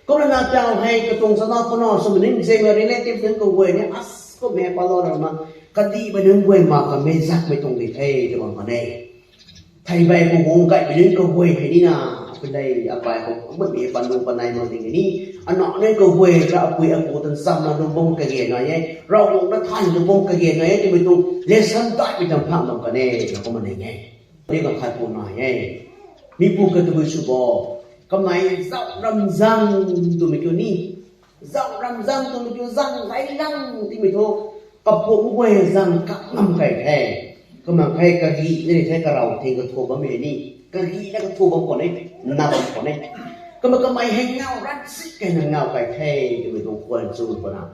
ก็เลยน่าจะให้กระตรงสนอพนอสมุนินเซมาเรเนติฟถึงก็ป่วยเนี่ยอัสก็ไม่พอรอดมาคดีไปนึงป่วยมากก็ไม่ซักไม่ตรงที่ไทยตัวมันนี่ไทยไปกูงงไก่ไปนึงก็ป่วยให้นี่นะเป็นได้apa yang membuat pandu panai mending ini anak ni kau boleh tak apui aku tensam nak nombong kagian naya rawong nak than nombong kagian naya tu betul lesson tak macam phang dong kan aku mending ni kan khat pun naya ni pu ke tu subo kamai zau ramzan tu mikyo ni zau ramzan tu mikyo zang lai lang ti mikyo kapung boleh zang kak ngam kai thai kamang kai kagi ni thai ka rau thing ka tho ba me ni kagi na ka tho ba ko ni na ba ko ni kamay hay ngao rat sik kai na ngao kai thai ti mikyo kwan chu ko na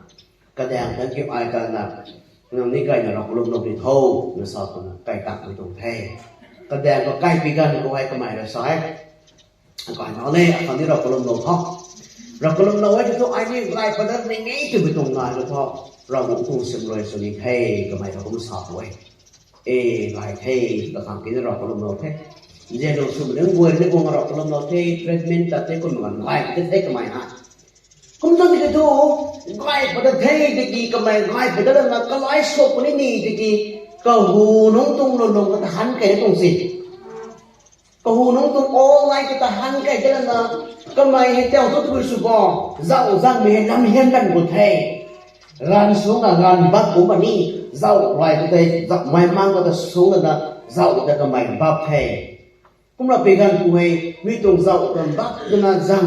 ka dang tan ki ai ka na ngam ni kai na ro lom lom ni tho na sa ko na kai tak mi tong thai ka dang ko kai pi gan ko ai kamai ra saiก่อนนอนเลยตอนนี้เรากำลังลงห้องเรากำลังลงไว้ที่ตัวไอ้นี่ไล่ประเด็นในงี้จะไปตรงงานแล้วพอเราบุกคงเสมอเลยส่วนนี้เท่ก็ไม่เราก็ไม่สอบไว้ไล่เท่เราทำกินเรากำลังลงเท่เดี๋ยวเราสมมติเรื่องในวงเรากำลังลงเท่ทรีทเมนต์ตัดเท่คนเหมือนไล่เท่ก็ไม่ฮะคุณต้องมีกระดูไล่ประเด็นเท่ตะกี้ก็ไม่ไล่ประเด็นนั้นก็ไล่ศพคนนี้ตะกี้ก็หูน้องตุ้งลงก็หันแก่ตรงสิก็หูน้องตุ้งโอ้ไล่ก็หันแก่เจ้าน่ะก็ไม่ให้เจ้าทุกคนสุบอเจ้าจังไม่ให้น้ำเฮียนกันหมดเท่งานสูงงานบักกูมันนี่เจ้าไล่ก็ได้จับไม่มั่งก็จะสูงนะเจ้าจะก็ไม่บักเท่ผมเราเป็นการกูให้มีตรงเจ้าตรงบักก็น่าจัง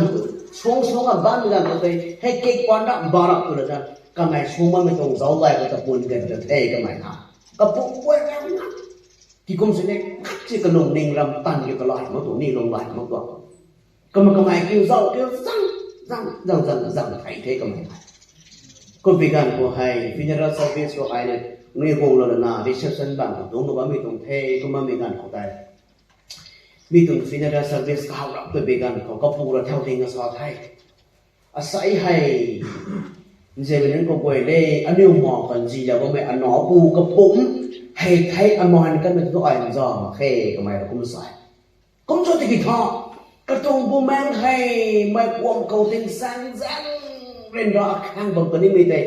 ช่วงกันบ้านกันก็ได้ให้เก็บความรักบารักตัวนั้นก็ไม่ช่วงมันไม่ตรงเจ้าไล่ก็จะปนกันจะเท่ก็ไม่ฮะก็ปุ๊บปุ๊บแล้วนะที่กุมเสด็จที่กระนงนิ่งรำตันอยู่กับลายมาตัวนี้ลงลายมาตัวก็มันก็ไม่เกี่ยวเจ้าเกี่ยวจังไทยเท่ก็ไม่ได้คนพิการก็ให้ฟินเนอร์เซอร์วิสก็ให้เนี่ยมีวงเราหน้าดิเซปชันบ้างตรงนู้นมีตรงเท่ก็มันมีการเข้าใจมีตรงฟินเนอร์เซอร์วิสเขารับตัวพิการเขาก็พูดเท่าที่กันสอนไทยอาศัยให้เจเป็นนั้นก็ป่วยเลยอันนี้หมอกันจีแล้วก็ไม่อันหนอปูกระปุกให้ไทยอันมหันกันเป็นตัวไอ้จอมาเข่ก็ไม่เราคุ้มใส่คุ้มจนที่กี่ท่อกระตงปูแมงให้ไม่กวมเขาถึงสังจังเรนดอข้างบนตัวนี้มีแต่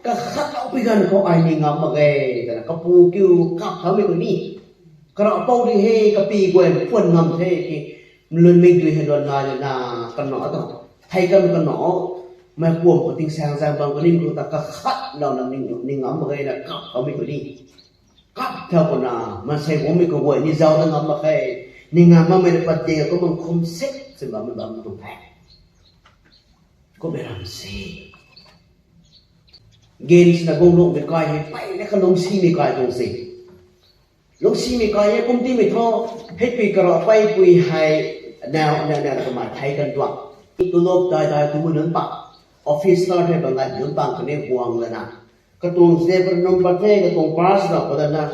ก็ขัดเอาไปกันเขาไอ้นี่งามมาเข่แต่กระปูกิ้วกับเขาไม่ตัวนี้กระเป๋าที่ให้กระปีกวยฝนงามเท่ที่มันไม่ดูให้โดนงานเลยนะกันหนอต่อไทยกันกันหนอไม่กวมเขาถึงสังจังบางตัวนี้มันก็ก็ขัดเรานั่นนี่งามมาเข่นะกับเขาไม่ตัวนี้กับเท่ากันนะมันใช่ผมไม่กลัวนี่เจ้าต้องงามมาเข่นี่งานมันไม่ได้ปัจจัยก็มันคมเซ็กซึ่งมันตรงแพ้ก็ไม่รำซีเกณฑ์นะกงลงไปกายให้ไปแล้วก็ลงซีไม่กายตรงสิลงซีไม่กายให้กุมที่ไม่ท้อให้ปีกระไปปุยให้แนวสมัยไทยกันตัวตัวโลกได้ตัวมือหนึ่งปักออฟฟิศเราให้บางงานหนึ่งปังคนนี้ห่วงเลยนะกระตุ้นเซฟนมประเทศกระตุ้นปราศจากประเด็นนะ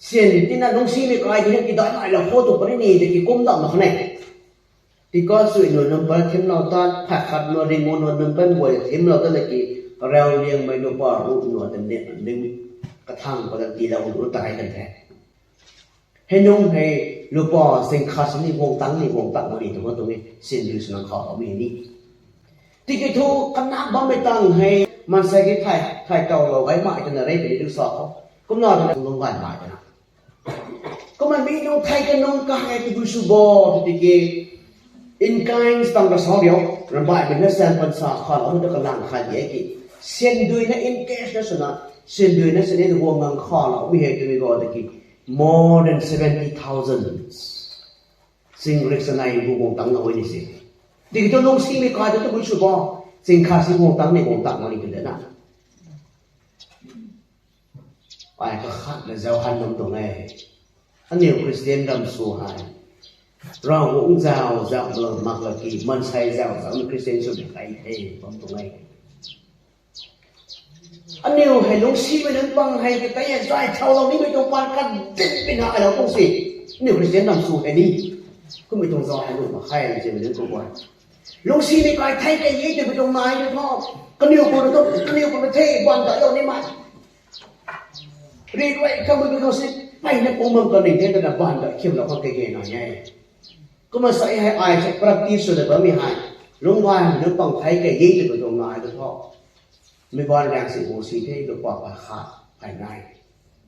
เสียนที่นั่นลงซีไม่กายที่นั่นที่ได้ไม่เราโคตรปรินีที่กุมดำมาขนาดที่ก็สวยหนุนนำไปทิ้งเราตอนผักขัดนวดริงนวดนำเป็นบวยทิ้งเราตั้งแต่กี่เราเลี้ยงไม่ดูว่ารูปนวดแต่เนี่ยดึงกระทั่งปกติเราดูตายกันแท้ให้นุ่งให้ลูกพ่อสิ่งขาดนี่วงตั้งนี่วงตั้งมาดีตรงนั้นตรงนี้เส้นยืดสนังขอมีนี่ที่กี่ทูคณะบ้าไม่ตั้งให้มันใส่กี่ไทยเก่าเราไว้หมายจนอะไรไปดูสอบก็นอนจนลงวันหมายจนก็มันมีน้องไทยกับน้องกายที่บุษบอที่กี่อินกายส์ตั้งกระสอบเดียวระบายเป็นนักแสดงภาษาขอเราจะกำลังขัดแย้งกี่เส้นด้วยนะอินเกสนะสนะเส้นด้วยนะเส้นนี้วงเงินขอเราไม่เห็นจะมีก่อนกี่ more than 70,000 สิ่งเล็กน้อยวงตั้งเราไว้นี่สิที่กี่ตัวน้องสิ่งไม่กายจะบุษบอสิ่งขาดสิ่งวงตั้งในวงตั้งมานี่เป็นเด่นนะไปก็ขัดในเจ้าหันนำตรงนี้อันนี้คริสเตียนดำสู้หายเราหงเจ้าเลิศมากเลยกี่มันใช่เจ้าคริสเตียนสุดใครเท่ผมตรงนี้ อันนี้ให้ลงซีไปนึงบังให้แต่ยังใจชาวเรานี่ไม่ต้องการกันดิ้นเป็นหาเราต้องสินี่คริสเตียนนำสู่ไอ้นี่ก็ไม่ต้องรอให้ลูกมาใครเลยจะไปนึกตัวลงซีในกายไทยไอ้ยี่จะไปตรงไหนเนี่ยพ่อก็นิ้วคนต้องก็นิ้วคนเทวันต่อเรานี่มาเรียกว่าเขาไม่ต้องสิไปนะผมมันก็หนึ่งเท่านั้นบ้านต่อเข้มเราคนเก่งๆหน่อยไงก็มาใส่ให้อายสักประตีสุดแต่ไม่หายลงวายนึกบังไทยไอ้ยี่จะไปตรงไหนเนี่ยพ่อไม่บ้านแรงสิโอซีที่เราปอกขาขาดภายใน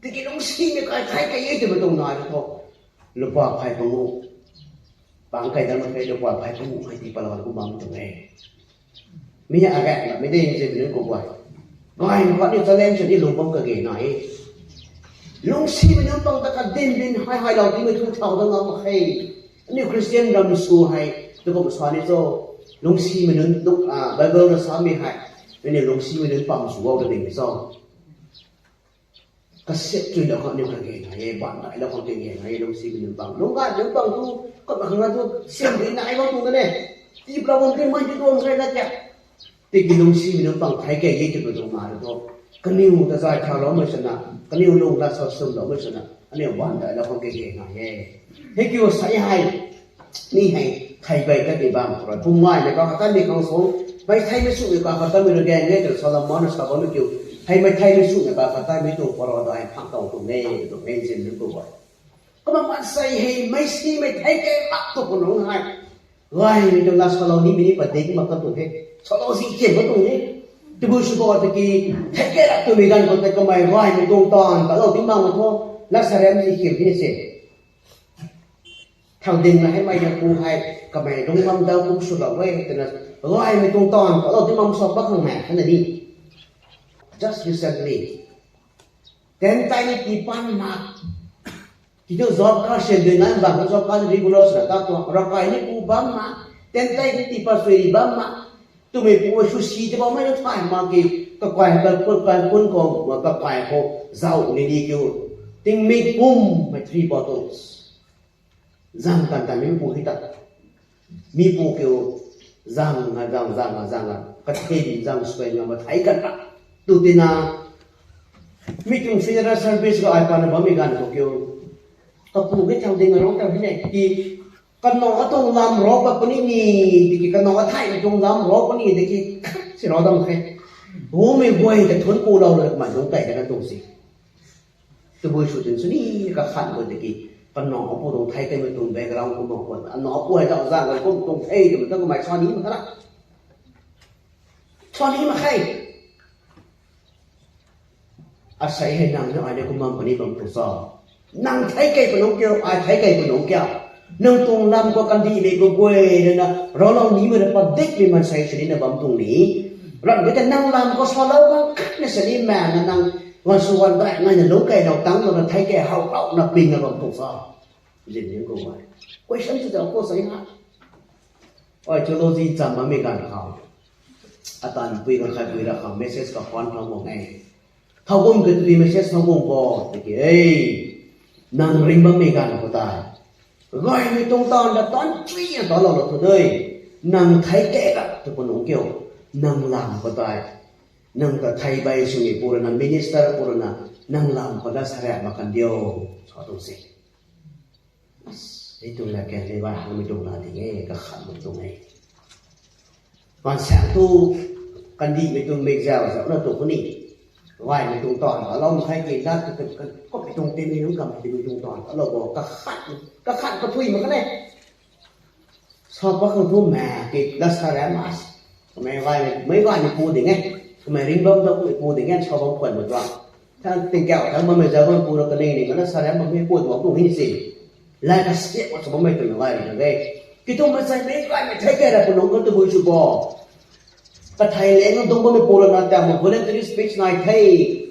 แต่กินลงซีในกายไทยไอ้ยี่จะไปตรงไหนเนี่ยพ่อเราปอกภายในงูบางใครทำอะไรเราปอกภายในงูให้ที่ปลาวันกูบังตรงไหนไม่ใช่อะไรไม่ได้ยินเสียงเรื่องกูบ่อยก็ให้คนที่จะเล่นชนิดลงบังกระเกยหน่อยลงซีมันยังต้องตะกัดดินให้เราที่ไม่ทุกเท่าต้องเอาให้นี่คริสเตียนดำสู้ให้ตัวก็สอนนี่โซ่ลงซีมันยังตุกไบเบิลเราสอนไม่ให้นี่ลงซีมันยังปั๊มสู้เอาเด็กไม่ซ้อมก็เสียจุดแล้วเขาเนี่ยกระเกยหน่อยบ้านไหนแล้วเขาเก่งยังไงลงซีมันยังปั๊มลงกันยังปั๊มตู้ก็มาข้างหน้าตู้เสียงดีไหนบ้างตู้กันเนี่ยที่เราวันที่มันจะโดนใครนะจ๊ะแต่กินลงซีมันยังปั๊มไทยแก่ยี่จะไปตรงมาแล้วก็นิ้วแต่ใจชาวเราไม่ชนะก็นิ้วลงแล้วสะสมเราไม่ชนะอันนี้วันไหนแล้วเขาเก่งยังไงให้กี่ว่าใส่ให้นี่ให้ไทยไปก็ได้บ้างเพราะพุ่งไม้แล้วก็ท่านมีของสงไม่ไทยไม่สู้กับท่านไม่รู้แกงเนี่ยแต่ซาลามอนสกาบไม่เกี่ยวให้ไม่ไทยไม่สู้กับท่านไม่ถูกพอเราได้พักตรงตรงนี้ตรงนี้เช่นนั้นตัวก็มันใส่ให้ไม่ซีไม่ไทยแกปักตัวคนหลงให้ไว้ในตรงนั้นซาลานี่มีประเด็นมากันตรงนี้ซาลาสีเขียวมาตรงนี้ที่บุษบอตะกี้ไทยแกรักตัวมีกันคนแต่ก็ไม่ไว้ในตรงตอนแต่เราที่มาว่าทั่วลักษณะสีเขียวที่นี่เสร็จทางดินมาให้ไม่ยังปูให้กับไม่ตรงมั่งดาวปูสุดละเว้ยแต่นะร้อยไม่ตรงตอนเราที่มั่งสอบบักข้างแม่ขนาดนี้ just recently แต่ใจนี่ตีปันมากที่เจ้าสอบข้าเสียเดือนนั้นบางสอบข้าregular สุดท้ายตัวเราไปนี่ปูบัมมาแต่ใจนี่ตีปัสสาวะบัมมาตัวไม่ปูชุดสีจะบอกไม่ได้ถ่ายมากี่ก็ควายก็คนก็ก็ควายก็เจ้าในดีกี่ติงไม่ปุ่มไม่ three bottles Zang kan kami pu kita, mi pu kyo zang kathedi zang supaya nama thai kan tak, tu tina mi kung funeral service ko ay paano ba mi gan ko kyo, kapu ke thang ding arong tang hinay ki kanong atong lam ro pa panini, ki kanong athai atong lam ro panini ki si ro dam khe, wo mi boy ka thun pu lau le ma dong tai ka tong si, tu boy su tin su ni ka khan ko de kiก็หนอปูตรงไทยกันเป็นตรงแบกเราคุณบอกว่าหนอปูให้เราสร้างกันก็ตรงไทยมันต้องมาช้อนนี้มันก็ได้ช้อนนี้มาใครอาศัยให้นางเนี่ยอะไรก็มันคนนี้ต้องตรวจสอบนางไทยไก่เป็นน้องแก้วไทยไก่เป็นน้องแก้วนางตรงลำก็กันดีเลยก็กวยเนี่ยนะเรานี้มันเป็นเด็กมันใส่ชนิดในบำตรงนี้เราก็จะนั่งลำก็สอนเราบ้างในชนิดแม่นั่งวันสุวรรณได้งั้นลูกไก่เราตั้งเราไทยแก่เขาเรานับปีนเราถูกซ้อเรื่องนี้ก็ว่าก็ฉันจะเอาก็ใส่ฮะโอ้ยจุลจีจำมาไม่กันเขาอาจารย์ปีกันใครปีละเขาเมสเซจกับฟอนต์เขาบอกไงเขาก็มีตัวเมสเซจเขาบอกว่าตะกี้เอ้ยนางริมบ้าไม่กันเขาตายร้อยไม่ตรงตอนแต่ตอนจี้ตอนเราถูกเลยนางไทยแก่กับทุกคนหนุ่มเกี่ยวนางลำเขาตายnang ka thai bai sungi purana minister purana nang lam pada sare makan dio satu se itu la ke le ba ha mi tung la ti nge ka khan mi tung nge pan sang tu kan di mi tung me ja sa na tu ko ni wai mi tung ton lo mi khai ki da ko mi tung te mi nung kam ti mi tung ton lo bo ka khan ka thui ma ka ne so ba ka tu ma ki la sare mas me wai mi pu ti nge mà riêng bông đâu cũngปูthì nghe cho bông quần một đoạnถ้าติงแก้วถ้ามันไม่จะบางปูเราก็นี่นี่มันน่าแสดงมันไม่ปวดหัวตรงนี้สิลายกระเสียว่าสมมติไม่ตื่นอะไรอย่างเงี้ยคิดว่ามันใส่ไม่ได้ไม่ใช่แค่แต่คนน้องก็ตัวบุญชุบแต่ไทยเองก็ต้องไม่ปูเรานะแต่ผมเล่นที่สปีชนายไทย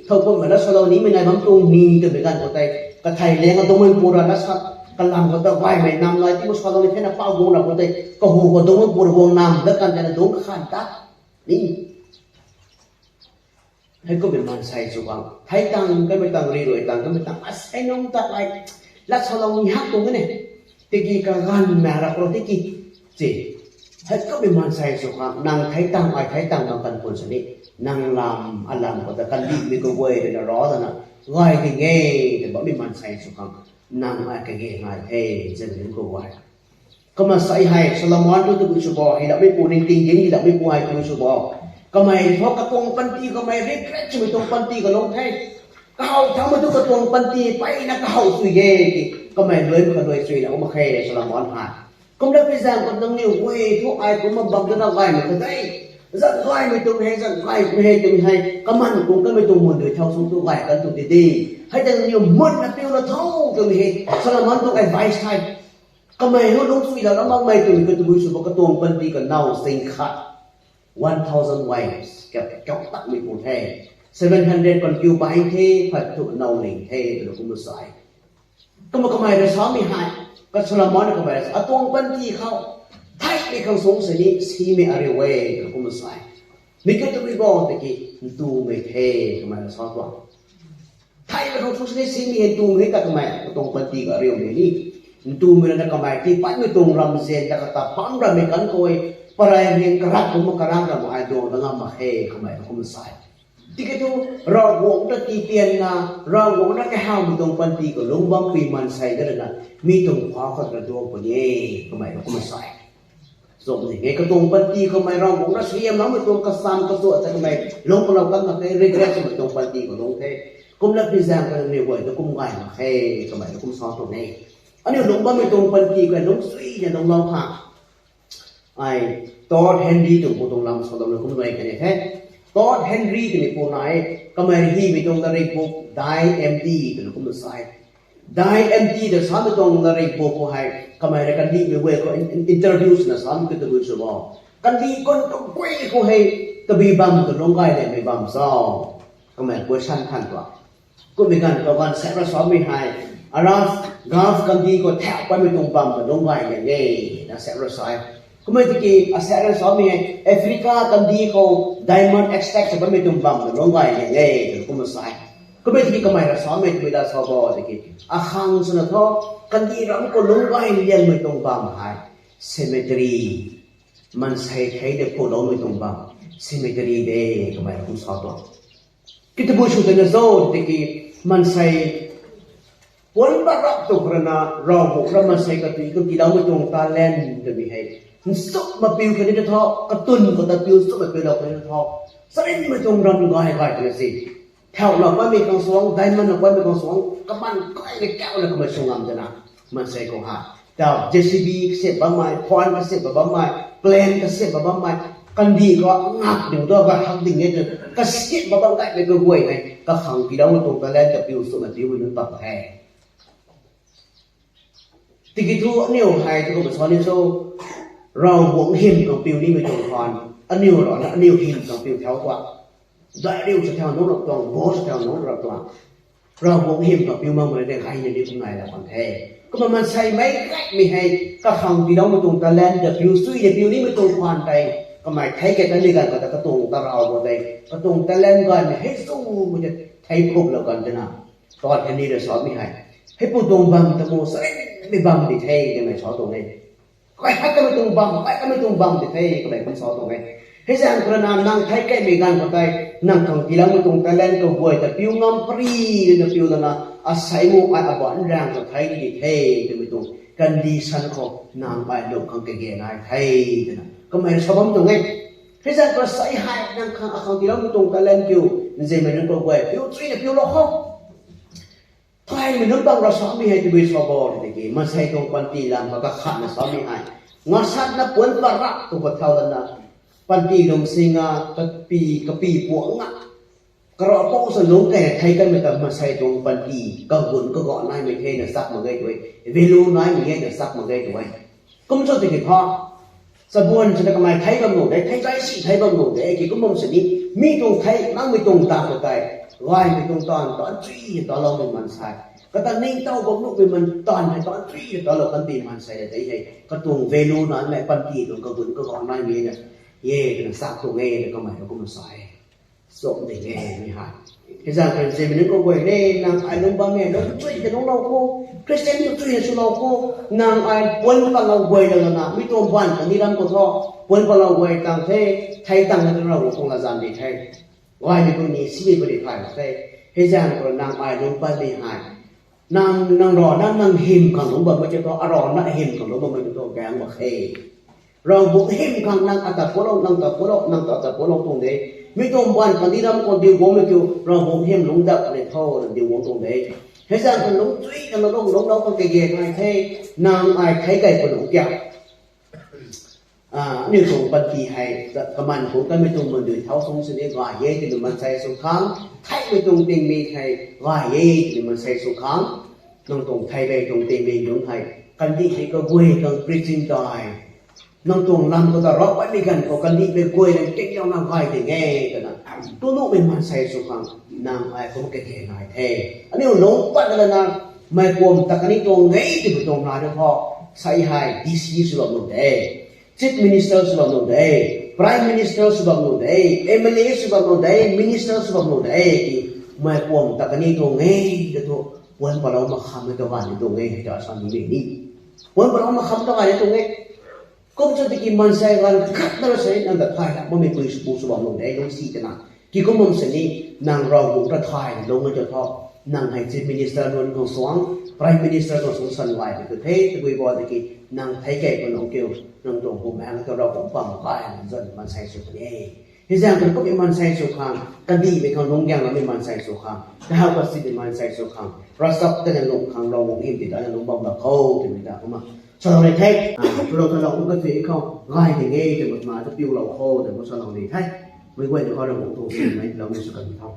เท่าคนเหมือนนักสโลนี้ไม่นายบางตรงนี้ก็เหมือนกันคนไทยแต่ไทยเองก็ต้องไม่ปูเรานักสักกำลังก็ต้องไหวไม่นำเลยที่มุสลิมที่น่าเป้าบุญเราคนไทยก็หูก็ต้องไม่ปูเราวงนำแล้วกันจะโดนขันตัดนี่ให้ก็เป็นมันใส่สุวรรณให้ตังก็ไม่ตังรีรวยตังก็ไม่ตังอาศัยน้องตัดไรลักษณะนี้ฮักตรงนี้ตะกี้การงานแม่เราติกี้เจ ให้ก็มีมันใส่สุขนางไทยตั้งไอ้ไทยตั้งบางกันคนสนิทนางลำอัลลัมก็แต่กันดีมีก็เว้ยเดี๋ยวรอแล้วนะง่ายที่เงี้ยแต่บอกมีมันใส่สุขนางไอ้ก็เงี้ยง่ายเฮ้จะเห็นก็ไหวก็มาใส่ให้สลามอนตัวตุสุบอให้เราไม่ปูนิ่งติงยิงที่เราไม่ปูให้ตุสุบอก็ไม่เพราะกระตรงปันตีก็ไม่เรียกแค่ช่วยตรงปันตีก็ลงให้ก็เอาทั้งมาทุกกระตรงปันตีไปนะก็เอาสุยเย่ก็ไม่เลยก็เลยสุยแล้วมาแค่สลามอนหาก็ได้ไปสั่งคนตั้งนิ้วเว้ยทุกไอ้ก็มาบังกันอะไรมันก็ได้สักไล่ไม่ตรงให้สักไล่ไม่ให้ตรงให้ก็มันคงก็ไม่ตรงหมดเลยเท่าสุดตัวไล่กันตัวดีๆให้ตั้งนิ้วมันนะเปียวละเท่าตรงนี้สลามอนตัวไอ้ไวส์ไทยก็ไม่รู้ลงสุยแล้วก็ไม่ตัวนี้ก็ตัวบุษบกระตรงปันตีก็เน่าสิงขัด1,000 wives กับจอกตักมีผู้แท้700 con kiêu bái thế phải tụ nâu nỉnh thế rồi cũng được saiก็มาก็ไม่ได้ซ้อมมีหายก็สลามอนก็ไม่ได้ตัวปันที่เขาไทยในคำสงสัยนี้ซีไม่อะไรเว้ยก็ไม่ใช่มีก็ต้องไปบอกตะกี้ตูไม่เท่ก็ไม่ได้ซ้อมตัวไทยในคำสงสัยนี้ซีมีเห็นตูไม่ก็ไม่ตรงปันที่ก็เรียวนี่ตูไม่ได้ก็ไม่ที่ปั้นไม่ตรงรำเสียนแต่ก็ตัดปั้นรำไม่กันก็ปลายเรียนกระรักผมกระรักรำไอโดนแล้วก็มาเฮ่ก็ไม่ก็ไม่ใช่ที่ก็ดูเราวงนักตีเตียนนะเราวงนักแก้วมีตรงปันตีก็ลงบังปีมันใส่ได้เลยนะมีตรงขวาคนกระโดดคนนี้ก็ไม่ก็ไม่ใส่ส่งอย่างเงี้ยก็ตรงปันตีก็ไม่เราวงนักเสียมแล้วไม่ตรงกระซามกระสวดแต่ก็ไม่ลงเรากันมาแค่เรื่อยๆสมัยตรงปันตีก็ลงแค่กุมนักพิจารณาเนี่ยว่าจะกุมง่ายมาแค่ก็ไม่กุมซ้อนตรงนี้อันนี้ลงบังไม่ตรงปันตีก็ลงสุยอย่างลงเราผ่าไอ้ตอดแฮนดี้ตรงตรงลำสองตรงนั้นกุมไม่กันเนี่ยแค่ตอนเฮนรี่ที่มีผู้นายก็ไม่ได้มีตรงนั้นพวกได้เอ็มดีที่เราคุมใส่ได้เอ็มดีเดี๋ยวสามีตรงนั้นพวกเขาให้ก็ไม่ได้กันดีมีเวก็อินเทอร์ดิวส์นะสามีก็จะรู้สึกว่ากันดีคนต้องคุยเขาให้ตบีบัมก็ลงไปเลยไม่บัมซ้อก็ไม่ควรชั้นทันกว่าก็มีการประวันเสร็จแล้วสามีให้อาราฟกราฟกันดีก็แทบไปไม่ตรงบัมก็ลงไปอย่างนี้นะเสร็จแล้วสายก็ไม่ที่อาศัยเราสามีแอฟริกากันดีเขาไดมอนด์เอ็กซ์แทกจะไม่ตรงบัมก็ลงไปอย่างนี้ก็ไม่ใช่ก็ไม่ที่ก็ไม่เราสามีที่ไม่ได้สอบว่าที่อาคังสนทอกันดีเราก็ลงไปเรียนไม่ตรงบัมหายเซมิทรีมันใช้ใช้เด็กพวกเราไม่ตรงบัมเซมิทรีเด้ก็ไม่เราคุณสอบว่าคิดว่าชุดนั้นโซ่ที่มันใช้วันบารักตัวกระนาเราบุกเรามาใช้กันที่ก็ที่เราไม่ตรงตาแลนจะมีให้สุกมาปิวกันที่ท้อกระตุ้นก็ตะปิวสุกมาปิวเรากันที่ท้อสรินมาตรงรำง่ายง่ายกันสิแถวเราไม่มีกองสวงได้มันเราไม่มีกองสวงก็มันก็ไอ้แก้วแล้วก็มาชงงามจะนะมันใส่กองหาแต่เจสซีบีเสพบะไม้พรก็เสพบะไม้เพลนก็เสพบะไม้กันดีก็งับอยู่ตัวก็ทำดิ่งเงี้ยก็เสพบะไม้ไปก็ห่วยไงก็ขังที่เราไม่ตรงตาแลนจะปิวสุกมาปิวมันตัดแท้ที่กิทูเนี่ยไทยที่เขาบอกสอนนี่โซเราหวงหิมของปิวนี่ไม่ตรงพรอันนี้หรอนะอันนี้หิมของปิวแถวกว่าได้เร็วจะแถวโน้นตรงโบสแถวโน้นเราตัวเราหวงหิมของปิวมาเหมือนได้ใครในนี้ตรงไหนละคนแท้ก็มันใช่ไหมไม่ให้ก็ขังที่เราไม่ตรงตาแลนเดี๋ยวปิวซุยเดี๋ยวปิวนี่ไม่ตรงพรไปก็ไม่ไทยแก่กันนี่กันก็แต่ก็ตรงตาเราหมดเลยก็ตรงตาแลนกันให้สู้มันจะไทยพบแล้วกันจะนะตอนนี้เราสอนไม่ให้พูดตรงบังตะโมสไม่บังดิเท่ยังไงสอนตรงนี้ก็ไม่ตรงบังก็ไม่ตรงบังดิเท่ก็ไม่คนสอนตรงนี้ให้แสดงกระนานนั่งไทยแก่ไม่กันก็ได้นั่งทางที่เราไม่ตรงแต่เล่นก็บ่อยแต่พิวงามปรีจะพิวแล้วนะอาศัยมุกอาบอนแรงก็ไทยดิเท่ก็ไม่ตรงกันดีสันก็นางไปลงข้างเกยนายไทยนะก็ไม่สมตรงนี้ให้แสดงก็ใส่หายนั่งข้างที่เราไม่ตรงแต่เล่นพิวนี่จะไม่นึกว่าบ่อยพิวทรีเนี่ยพิวโลกไทยมันต้องเราสามีให้ที่วิศวกรที่กี่มันใช้ตรงปันตีลังมันก็ขัดนะสามีให้งาสัตนับวันบารักตัวเท่านั้นนะปันตีลงสิงห์กะปีปวงอ่ะกระโปงสนุกแต่ไทยกันไม่แต่มาใช้ตรงปันตีก็หุ่นก็ก่อนนายไม่เท่เนี่ยซักมาไงด้วยเวลูนายไม่เท่เนี่ยซักมาไงด้วยก็ไม่ชอบที่กี่พ่อสมบูรณ์จะทำไมไทยบำรุงได้ไทยใจสิไทยบำรุงได้กี่ก็มองสนิทมีตรงไทยนั่งไม่ตรงตาตัวใจวายไม่ตรงตอนทรีตอนเราเป็นมันใส่ก็ตอนนี้เต้าบำรุงเป็นมันตอนทรีตอนเราปันตีมันใส่ได้ไงก็ตรงเวลูนั้นแหละปันตีตรงก็หุ่นก็ก่อนนายมีเนี่ยเย่กันซักตรงเงี้ยก็หมายว่าก็มันใส่ส่งได้ไงไม่หายที่สำคัญสิ่งนี้ก็ไว้ในนางไอ้ลุงบ้าแม่เราช่วยกันน้องเราโก้คริสเตียนก็ช่วยกันเราโก้นางไอ้วันกันเราไว้แล้วนะไม่ตรงวันอันนี้รำก็ท้อ quân vào lòng ngoài tăng thế thay tăng cái lòng không là giảm để thay ngoài thì tôi nghĩ sĩ bị phải là thế thế gian còn nàng ai đúng ba đi hại nàng rò nàng hiểm càng đúng bờ mới cho tôi rò nàng hiểm càng đúng bờ mới cho tôi gán vào khê rồi buộc hiểm càng nàng tập cố lòng nàng tập cố lòng tông đấy mấy tông quan còn đi đâm còn điều bố mới kêu rồi buộc hiểm lúng đập để thô điều bố tông đấy thế gian còn lúng truy còn nó lúng đâu còn cái gì này thế nàng ai thấy cái còn lúng kẹo nếu tụng bận kỳ hay các bạn cũng có mấy tụng mình được tháo xuống xin vài giây thì mình say xuống khám thay mấy tụng tình mình hay vài giây thì mình say xuống khám nông tụng thay về tụng tình mình đúng hay cần đi thì có quê cần preaching đòi nông tụng làm có ta rót bắt đi gần có cần đi về quê để kết nhau làm vài thì nghe cái nào tôi lúc mình say xuống khám nam ai có một cái thể này thế nếu nấu bắt là nam mai cuồng ta cái này tôi nghĩ thì phải tụng lại được họ say hay đi xí xuống một đề Chief Minister sebab nodai, Prime Minister sebab nodai, MLA sebab nodai, Minister sebab nodai. Ki mai kuam tak ni tu ngai, tu puan palau makham tu kan tu ngai dah asal ni. Puan palau makham tu kan tu ngai. Kau jadi ki mansai kan kat terus saya nang tak thai nak mami polis sebab nodai dong si kena. Ki kau mom seni nang rau buk tak thai dong ngai tu nang hai Chief Minister non kong suang, Prime Minister kong suang san wai tu thế tu kui buat ki nang thấy cái con ông kêu nang tụng cùng ăn cái rau cũng bằng bài dần man say sụp này thế rằng cái có bị man say sụp hàng cái gì bị con nông dân là bị man say sụp hàng cái hao vật gì bị man say sụp hàng rasap cái này nông hàng rau nông im thì đó là nông bông là khô thì người ta cũng mà sau này thấy rồi thằng nào cũng có thể không gai thì nghe thì một mà nó tiêu lẩu khô thì một sau này thấy mới quay được coi là một tổ gì này là mình sẽ cần không